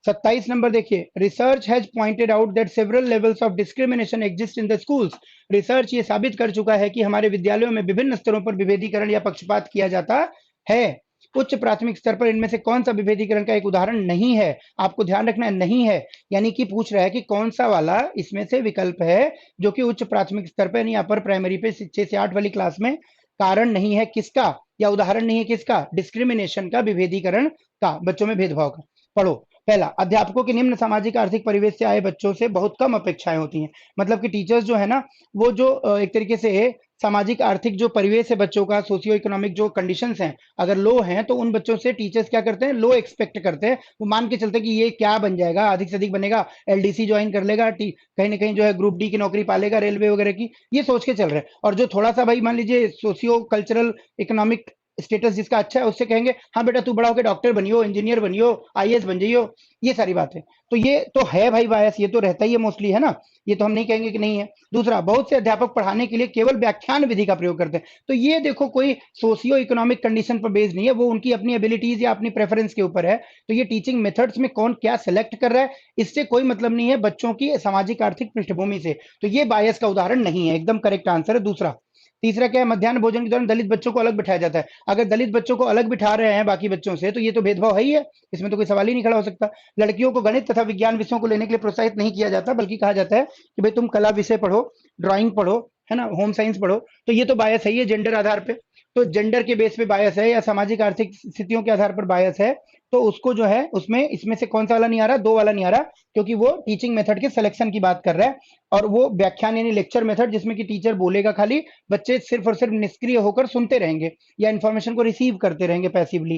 27 नंबर देखिए, research has pointed out that several levels of discrimination exist in the schools. Research ये साबित कर चुका है कि हमारे विद्यालयों में विभिन्न स्तरों पर विभेदीकरण या पक्षपात किया जाता है। उच्च प्राथमिक स्तर पर इनमें से कौन सा विभेदीकरण का एक उदाहरण नहीं है? आपको ध्यान रखना है, नहीं है, यानी कि पूछ रहा है कि कौन सा वाला इसमें से विकल्प है जो कि उच्च प्राथमिक स्तर पर यानी अपर प्राइमरी पे 6 से 8 वाली क्लास में कारण नहीं है, किसका, या उदाहरण नहीं है किसका? डिस्क्रिमिनेशन का, विभेदीकरण का, बच्चों में भेदभाव का। पढ़ो। पहला, अध्यापकों के निम्न सामाजिक आर्थिक परिवेश से आए बच्चों से बहुत कम अपेक्षाएं होती हैं। मतलब कि टीचर्स जो है ना, वो जो एक तरीके से सामाजिक आर्थिक जो परिवेश है बच्चों का, सोशियो इकोनॉमिक जो कंडीशंस हैं, अगर लो हैं तो उन बच्चों से टीचर्स क्या करते हैं? लो एक्सपेक्ट करते हैं। वो मान के चलते हैं कि ये क्या बन जाएगा, अधिक से अधिक बनेगा, एलडीसी ज्वाइन कर लेगा, कहीं ना कहीं जो है ग्रुप डी की नौकरी पालेगा, रेलवे वगैरह की, ये सोच के चल रहे हैं। और जो थोड़ा सा भाई मान लीजिए सोशियो कल्चरल इकोनॉमिक स्टेटस जिसका अच्छा है, उससे कहेंगे हाँ बेटा तू बड़ा होकर डॉक्टर बनियो, इंजीनियर बनियो, आईएएस बन जाइयो। ये सारी बात है। तो ये तो है भाई बायस, ये तो रहता ही है मोस्टली, है ना, ये तो हम नहीं कहेंगे कि नहीं है। दूसरा, बहुत से अध्यापक पढ़ाने के लिए केवल व्याख्यान विधि का प्रयोग करते हैं। तो ये देखो, कोई सोशियो इकोनॉमिक कंडीशन पर बेस्ड नहीं है, वो उनकी अपनी एबिलिटीज या अपनी प्रेफरेंस के ऊपर है। तो ये टीचिंग मेथड्स में कौन क्या सेलेक्ट कर रहा है, इससे कोई मतलब नहीं है बच्चों की सामाजिक आर्थिक पृष्ठभूमि से। तो ये बायस का उदाहरण नहीं है, एकदम करेक्ट आंसर है दूसरा। तीसरा क्या है? मध्याह्न भोजन के दौरान दलित बच्चों को अलग बिठाया जाता है। अगर दलित बच्चों को अलग बिठा रहे हैं बाकी बच्चों से, तो ये तो भेदभाव है ही है, इसमें तो कोई सवाल ही नहीं खड़ा हो सकता। लड़कियों को गणित तथा विज्ञान विषयों को लेने के लिए प्रोत्साहित नहीं किया जाता, बल्कि कहा जाता है कि भाई तुम कला विषय पढ़ो, ड्राइंग पढ़ो, है ना, होम साइंस पढ़ो। तो ये तो बायस है, ये जेंडर आधार पे, तो जेंडर के बेस पे बायस है या सामाजिक आर्थिक स्थितियों के आधार पर बायस है। तो उसको जो है उसमें इसमें से कौन सा वाला नहीं आ रहा? दो वाला नहीं आ रहा, क्योंकि वो टीचिंग मेथड के सिलेक्शन की बात कर रहा है। और वो व्याख्यान यानी लेक्चर मेथड जिसमें कि टीचर बोलेगा खाली, बच्चे सिर्फ और सिर्फ निष्क्रिय होकर सुनते रहेंगे या इन्फॉर्मेशन को रिसीव करते रहेंगे पैसिवली।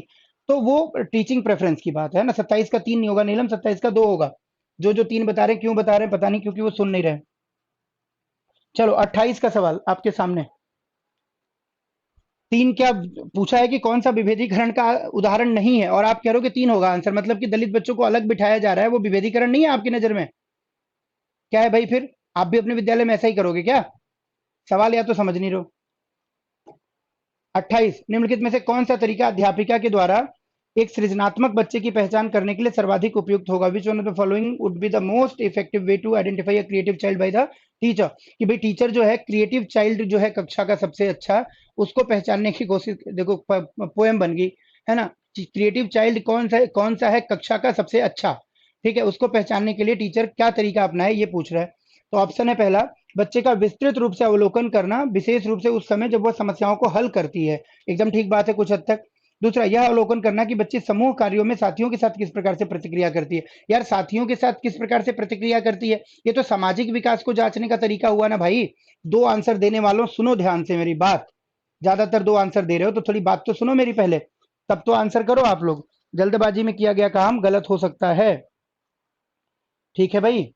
तो वो टीचिंग प्रेफरेंस की बात है ना। 27 का 3 नहीं होगा नीलम, 27 का 2 होगा। जो जो 3 बता रहे हैं, क्यों बता रहे हैं पता नहीं, क्योंकि वो सुन नहीं रहे। चलो 28 का सवाल आपके सामने। 3 क्या पूछा है कि कौन सा विभेदीकरण का उदाहरण नहीं है, और आप कह रहे हो कि 3 होगा आंसर, मतलब कि दलित बच्चों को अलग बिठाया जा रहा है, वो विभेदीकरण नहीं है आपकी नजर में? क्या है भाई फिर? आप भी अपने विद्यालय में ऐसा ही करोगे क्या? सवाल या तो समझ नहीं रहो। 28, निम्नलिखित में से कौन सा तरीका अध्यापिका के द्वारा एक सृजनात्मक बच्चे की पहचान करने के लिए सर्वाधिक उपयुक्त होगा? Which one of the following would be the most effective way to identify a creative child by the teacher? कि भाई टीचर जो है क्रिएटिव चाइल्ड जो है कक्षा का सबसे अच्छा, उसको पहचानने की कोशिश, देखो पोएम बन गई, है ना। क्रिएटिव चाइल्ड कौन सा है कक्षा का सबसे अच्छा, ठीक है, उसको पहचानने के लिए टीचर क्या तरीका अपनाए, ये पूछ रहा है। तो ऑप्शन है पहला, बच्चे का विस्तृत रूप से अवलोकन करना, विशेष रूप से उस समय जब वह समस्याओं को हल करती है। एकदम ठीक बात है कुछ हद तक। दूसरा, यह अवलोकन करना कि बच्चे समूह कार्यों में साथियों के साथ किस प्रकार से प्रतिक्रिया करती है। यार साथियों के साथ किस प्रकार से प्रतिक्रिया करती है, ये तो सामाजिक विकास को जांचने का तरीका हुआ ना भाई। दो आंसर देने वालों सुनो ध्यान से मेरी बात, ज्यादातर दो आंसर दे रहे हो तो थोड़ी बात तो सुनो मेरी पहले, तब तो आंसर करो आप लोग। जल्दबाजी में किया गया काम गलत हो सकता है, ठीक है भाई,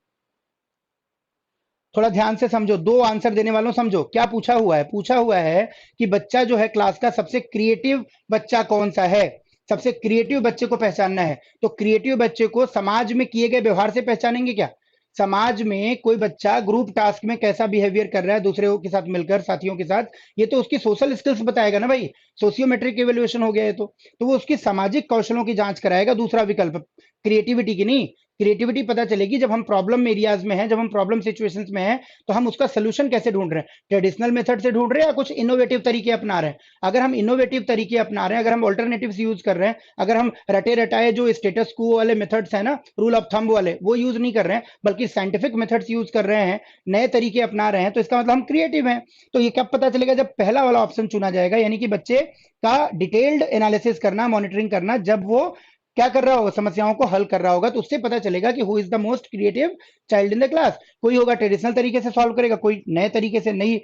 थोड़ा ध्यान से समझो। दो आंसर देने वालों समझो क्या पूछा हुआ है। पूछा हुआ है कि बच्चा जो है क्लास का सबसे क्रिएटिव बच्चा कौन सा है, सबसे क्रिएटिव बच्चे को पहचानना है। तो क्रिएटिव बच्चे को समाज में किए गए व्यवहार से पहचानेंगे क्या? समाज में कोई बच्चा ग्रुप टास्क में कैसा बिहेवियर कर रहा है दूसरे के साथ मिलकर, साथियों के साथ, ये तो उसकी सोशल स्किल्स बताएगा ना भाई। सोशियोमेट्रिक इवेल्युएशन हो गया है तो वो उसकी सामाजिक कौशलों की जांच कराएगा, दूसरा विकल्प, क्रिएटिविटी की नहीं। क्रिएटिविटी पता चलेगी जब हम प्रॉब्लम एरियाज में हैं, जब हम प्रॉब्लम सिचुएशंस में हैं, तो हम उसका सोल्यूशन कैसे ढूंढ रहे हैं, ट्रेडिशनल मेथड से ढूंढ रहे हैं या कुछ इनोवेटिव तरीके अपना रहे हैं। अगर हम इनोवेटिव तरीके अपना रहे हैं, अगर हम ऑल्टरनेटिव्स यूज कर रहे हैं, अगर हम रटे रटाए जो स्टेटस क्वो वाले मेथड्स है ना, रूल ऑफ थंब वाले, वो यूज नहीं कर रहे हैं, बल्कि साइंटिफिक मेथड्स यूज कर रहे हैं, नए तरीके अपना रहे हैं, तो इसका मतलब हम क्रिएटिव हैं। तो ये कब पता चलेगा? जब पहला वाला ऑप्शन चुना जाएगा, यानी कि बच्चे का डिटेल्ड एनालिसिस करना, मॉनिटरिंग करना, जब वो क्या कर रहा होगा, समस्याओं को हल कर रहा होगा, तो उससे पता चलेगा कि who is the most creative child in the class. कोई होगा ट्रेडिशनल तरीके से सॉल्व करेगा, कोई नए तरीके से, नई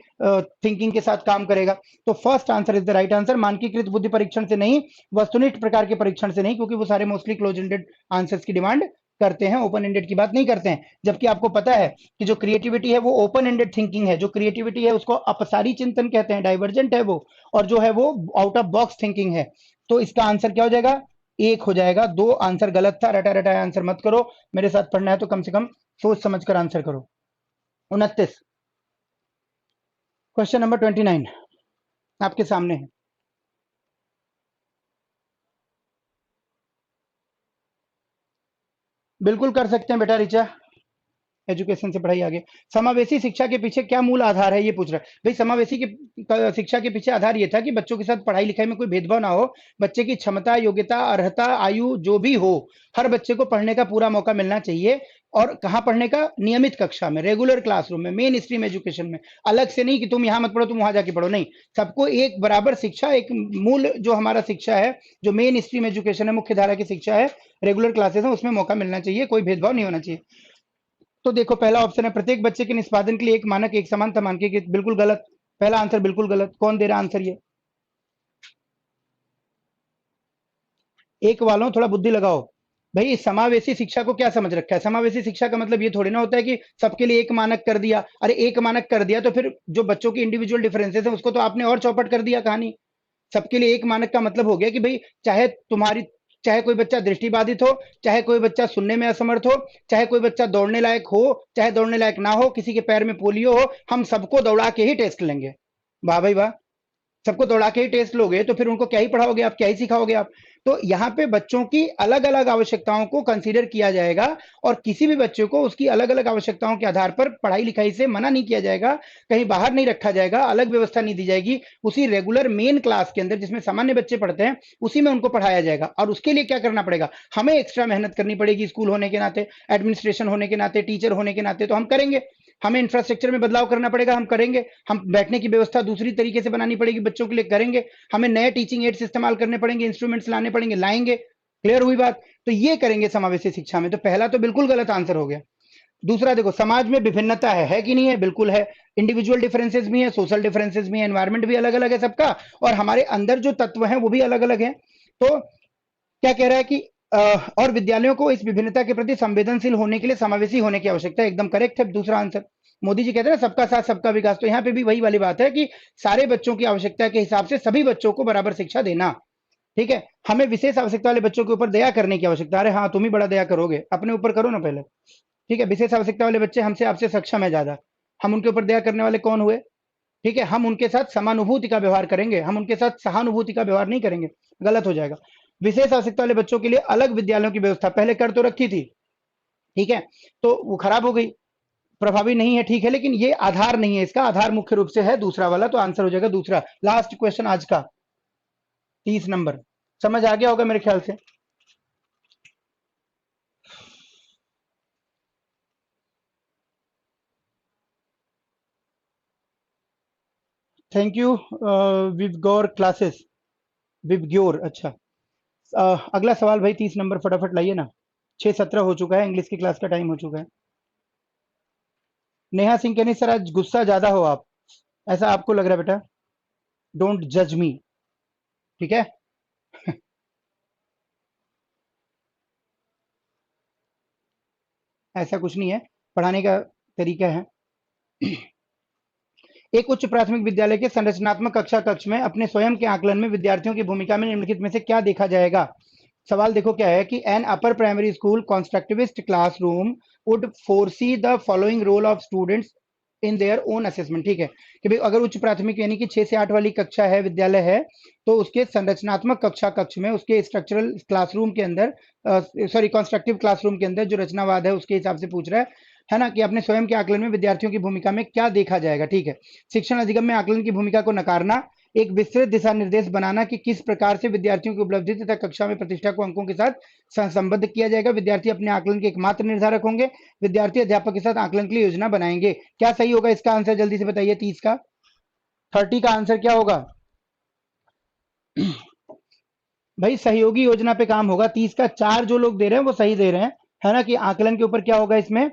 थिंकिंग के साथ काम करेगा। तो first answer is the right answer, मानकीकृत बुद्धि परीक्षण से नहीं, वस्तुनिष्ठ प्रकार के परीक्षण से नहीं, क्योंकि वो सारे मोस्टली क्लोज एंडेड आंसर्स की डिमांड करते हैं, ओपन एंडेड की बात नहीं करते हैं। जबकि आपको पता है कि जो क्रिएटिविटी है वो ओपन एंडेड थिंकिंग है, जो क्रिएटिविटी है उसको अपसारी चिंतन कहते हैं, डाइवर्जेंट है वो, और जो है वो आउट ऑफ बॉक्स थिंकिंग है। तो इसका आंसर क्या हो जाएगा? एक हो जाएगा। दो आंसर गलत था, रटा रटाया आंसर मत करो, मेरे साथ पढ़ना है तो कम से कम सोच समझ कर आंसर करो। 29, क्वेश्चन नंबर 29 आपके सामने है। बिल्कुल कर सकते हैं बेटा रिचा, एजुकेशन से पढ़ाई आगे। समावेशी शिक्षा के पीछे क्या मूल आधार है, ये पूछ रहा है भाई। समावेशी की शिक्षा के पीछे आधार ये था कि बच्चों के साथ पढ़ाई लिखाई में कोई भेदभाव ना हो, बच्चे की क्षमता, योग्यता, अर्हता, आयु जो भी हो, हर बच्चे को पढ़ने का पूरा मौका मिलना चाहिए। और कहाँ पढ़ने का? नियमित कक्षा में, रेगुलर क्लासरूम में, मेन स्ट्रीम एजुकेशन में। अलग से नहीं कि तुम यहाँ मत पढ़ो तुम वहां जाके पढ़ो, नहीं, सबको एक बराबर शिक्षा, एक मूल जो हमारा शिक्षा है, जो मेन स्ट्रीम एजुकेशन है, मुख्य धारा की शिक्षा है, रेगुलर क्लासेस है, उसमें मौका मिलना चाहिए, कोई भेदभाव नहीं होना चाहिए। तो देखो पहला ऑप्शन है प्रत्येक बच्चे के निष्पादन के लिए एक मानक एक समान था मानकीकृत, बिल्कुल गलत। पहला आंसर बिल्कुल गलत। कौन दे रहा आंसर ये? एक वालों थोड़ा बुद्धि लगाओ। भाई इस समावेशी शिक्षा को क्या समझ रखा है? समावेशी शिक्षा का मतलब ये थोड़ी ना होता है कि सबके लिए एक मानक कर दिया। अरे एक मानक कर दिया तो फिर जो बच्चों की इंडिविजुअल डिफरेंसेस है उसको तो आपने और चौपट कर दिया कहानी। सबके लिए एक मानक का मतलब हो गया कि भाई चाहे तुम्हारी, चाहे कोई बच्चा दृष्टिबाधित हो, चाहे कोई बच्चा सुनने में असमर्थ हो, चाहे कोई बच्चा दौड़ने लायक हो, चाहे दौड़ने लायक ना हो, किसी के पैर में पोलियो हो, हम सबको दौड़ा के ही टेस्ट लेंगे। वाह भाई वाह। सबको दौड़ा के ही टेस्ट लोगे तो फिर उनको क्या ही पढ़ाओगे आप, क्या ही सिखाओगे आप? तो यहाँ पे बच्चों की अलग अलग आवश्यकताओं को कंसीडर किया जाएगा, और किसी भी बच्चे को उसकी अलग अलग आवश्यकताओं के आधार पर पढ़ाई लिखाई से मना नहीं किया जाएगा, कहीं बाहर नहीं रखा जाएगा, अलग व्यवस्था नहीं दी जाएगी। उसी रेगुलर मेन क्लास के अंदर जिसमें सामान्य बच्चे पढ़ते हैं उसी में उनको पढ़ाया जाएगा। और उसके लिए क्या करना पड़ेगा? हमें एक्स्ट्रा मेहनत करनी पड़ेगी, स्कूल होने के नाते, एडमिनिस्ट्रेशन होने के नाते, टीचर होने के नाते, तो हम करेंगे। हमें इंफ्रास्ट्रक्चर में बदलाव करना पड़ेगा, हम करेंगे। हम बैठने की व्यवस्था दूसरी तरीके से बनानी पड़ेगी बच्चों के लिए, करेंगे। हमें नए टीचिंग एड्स इस्तेमाल करने पड़ेंगे, इंस्ट्रूमेंट्स लाने पड़ेंगे, लाएंगे। क्लियर हुई बात? तो ये करेंगे समावेशी शिक्षा में। तो पहला तो बिल्कुल गलत आंसर हो गया। दूसरा देखो, समाज में विभिन्नता है कि नहीं है? बिल्कुल है। इंडिविजुअल डिफरेंसेस भी है, सोशल डिफरेंसेस भी है, एनवायरमेंट भी अलग अलग है सबका, और हमारे अंदर जो तत्व हैं वो भी अलग अलग हैं। तो क्या कह रहा है कि और विद्यालयों को इस विभिन्नता के प्रति संवेदनशील होने के लिए समावेशी होने की आवश्यकता है। एकदम करेक्ट है दूसरा आंसर। मोदी जी कहते हैं ना सबका साथ सबका विकास, तो यहाँ पे भी वही वाली बात है कि सारे बच्चों की आवश्यकता के हिसाब से सभी बच्चों को बराबर शिक्षा देना। ठीक है। हमें विशेष आवश्यकता वाले बच्चों के ऊपर दया करने की आवश्यकता। अरे हाँ, तुम ही बड़ा दया करोगे, अपने ऊपर करो ना पहले। ठीक है। विशेष आवश्यकता वाले बच्चे हमसे आपसे सक्षम है ज्यादा, हम उनके ऊपर दया करने वाले कौन हुए? ठीक है। हम उनके साथ समानुभूति का व्यवहार करेंगे, हम उनके साथ सहानुभूति का व्यवहार नहीं करेंगे, गलत हो जाएगा। विशेष आवश्यकता वाले बच्चों के लिए अलग विद्यालयों की व्यवस्था पहले कर तो रखी थी, ठीक है, तो वो खराब हो गई, प्रभावी नहीं है, ठीक है, लेकिन ये आधार नहीं है, इसका आधार मुख्य रूप से है दूसरा वाला, तो आंसर हो जाएगा दूसरा। लास्ट क्वेश्चन आज का 30 नंबर। समझ आ गया होगा मेरे ख्याल से। थैंक यू विवगोर क्लासेस, विवग्योर, अच्छा। अगला सवाल भाई 30 नंबर, फटाफट लाइए ना। 6:17 हो चुका है, इंग्लिश की क्लास का टाइम हो चुका है। नेहा सिंह कहनी सर आज गुस्सा ज्यादा हो आप, ऐसा आपको लग रहा है बेटा? डोंट जज मी, ठीक है। ऐसा कुछ नहीं है, पढ़ाने का तरीका है। एक उच्च प्राथमिक विद्यालय के संरचनात्मक कक्षा कक्ष में अपने स्वयं के आकलन में विद्यार्थियों की भूमिका में निम्नलिखित में से क्या देखा जाएगा? सवाल देखो क्या है कि an upper primary school constructivist classroom would foresee the following role of students in their own assessment. ठीक है कि भाई अगर उच्च प्राथमिक यानी कि 6 से 8 वाली कक्षा है, विद्यालय है, तो उसके संरचनात्मक कक्षा कक्ष में, उसके स्ट्रक्चरल क्लासरूम के अंदर, सॉरी कंस्ट्रक्टिव क्लासरूम के अंदर जो रचनावाद है उसके हिसाब से पूछ रहा है ना, कि अपने स्वयं के आकलन में विद्यार्थियों की भूमिका में क्या देखा जाएगा। ठीक है। शिक्षण अधिगम में आकलन की भूमिका को नकारना, एक विस्तृत दिशा निर्देश बनाना कि किस प्रकार से विद्यार्थियों की उपलब्धि तथा कक्षा में प्रतिष्ठा को अंकों के साथ संबद्ध किया जाएगा, विद्यार्थी अपने आकलन के एकमात्र निर्धारक होंगे, विद्यार्थी अध्यापक के साथ आकलन के लिए योजना बनाएंगे। क्या सही होगा इसका आंसर? जल्दी से बताइए। 30 का 30 का आंसर क्या होगा? भाई सहयोगी योजना पे काम होगा। 30 का 4 जो लोग दे रहे हैं वो सही दे रहे हैं, है ना, कि आकलन के ऊपर क्या होगा इसमें,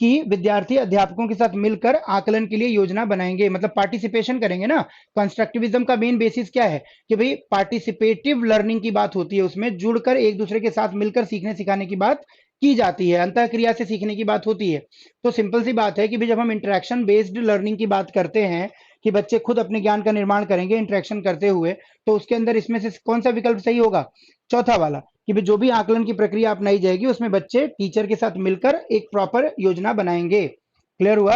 कि विद्यार्थी अध्यापकों के साथ मिलकर आकलन के लिए योजना बनाएंगे, मतलब पार्टिसिपेशन करेंगे ना। कंस्ट्रक्टिविज्म का मेन बेसिस क्या है कि भाई पार्टिसिपेटिव लर्निंग की बात होती है, उसमें जुड़कर एक दूसरे के साथ मिलकर सीखने सिखाने की बात की जाती है, अंतः क्रिया से सीखने की बात होती है। तो सिंपल सी बात है कि भाई जब हम इंटरेक्शन बेस्ड लर्निंग की बात करते हैं कि बच्चे खुद अपने ज्ञान का निर्माण करेंगे इंटरेक्शन करते हुए, तो उसके अंदर इसमें से कौन सा विकल्प सही होगा? चौथा वाला, कि भाई जो भी आकलन की प्रक्रिया अपनाई जाएगी उसमें बच्चे टीचर के साथ मिलकर एक प्रॉपर योजना बनाएंगे। क्लियर हुआ?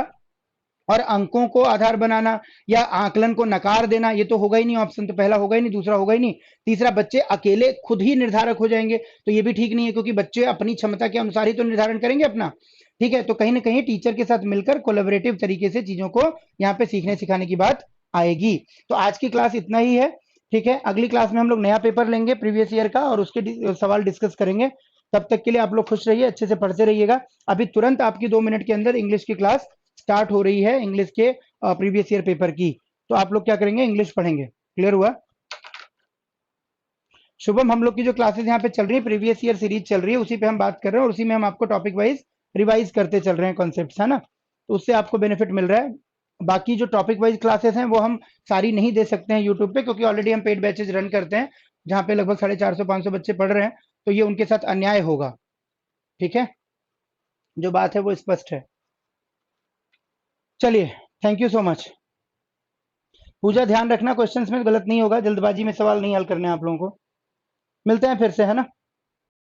और अंकों को आधार बनाना या आकलन को नकार देना, ये तो होगा ही नहीं, ऑप्शन तो पहला होगा ही नहीं, दूसरा होगा ही नहीं। तीसरा, बच्चे अकेले खुद ही निर्धारक हो जाएंगे, तो ये भी ठीक नहीं है, क्योंकि बच्चे अपनी क्षमता के अनुसार ही तो निर्धारण करेंगे अपना। ठीक है, तो कहीं ना कहीं टीचर के साथ मिलकर कोलैबोरेटिव तरीके से चीजों को यहाँ पे सीखने सिखाने की बात आएगी। तो आज की क्लास इतना ही है। ठीक है, अगली क्लास में हम लोग नया पेपर लेंगे प्रीवियस ईयर का और उसके सवाल डिस्कस करेंगे। तब तक के लिए आप लोग खुश रहिए, अच्छे से पढ़ते रहिएगा। अभी तुरंत आपकी 2 मिनट के अंदर इंग्लिश की क्लास स्टार्ट हो रही है, इंग्लिश के प्रीवियस ईयर पेपर की। तो आप लोग क्या करेंगे, इंग्लिश पढ़ेंगे। क्लियर हुआ? शुभम, हम लोग की जो क्लासेस यहाँ पे चल रही है, प्रीवियस ईयर सीरीज चल रही है, उसी पे हम बात कर रहे हैं और उसी में हम आपको टॉपिक वाइज रिवाइज करते चल रहे हैं कॉन्सेप्ट्स, है ना? तो उससे आपको बेनिफिट मिल रहा है। बाकी जो टॉपिक वाइज क्लासेस हैं वो हम सारी नहीं दे सकते हैं यूट्यूब पे, क्योंकि ऑलरेडी हम पेड बैचेज रन करते हैं जहाँ पे लगभग 450-500 बच्चे पढ़ रहे हैं, तो ये उनके साथ अन्याय होगा। ठीक है, जो बात है वो स्पष्ट है। चलिए, थैंक यू सो मच। पूजा, ध्यान रखना क्वेश्चंस में गलत नहीं होगा, जल्दबाजी में सवाल नहीं हल करने हैं आप लोगों को। मिलते हैं फिर से, है ना?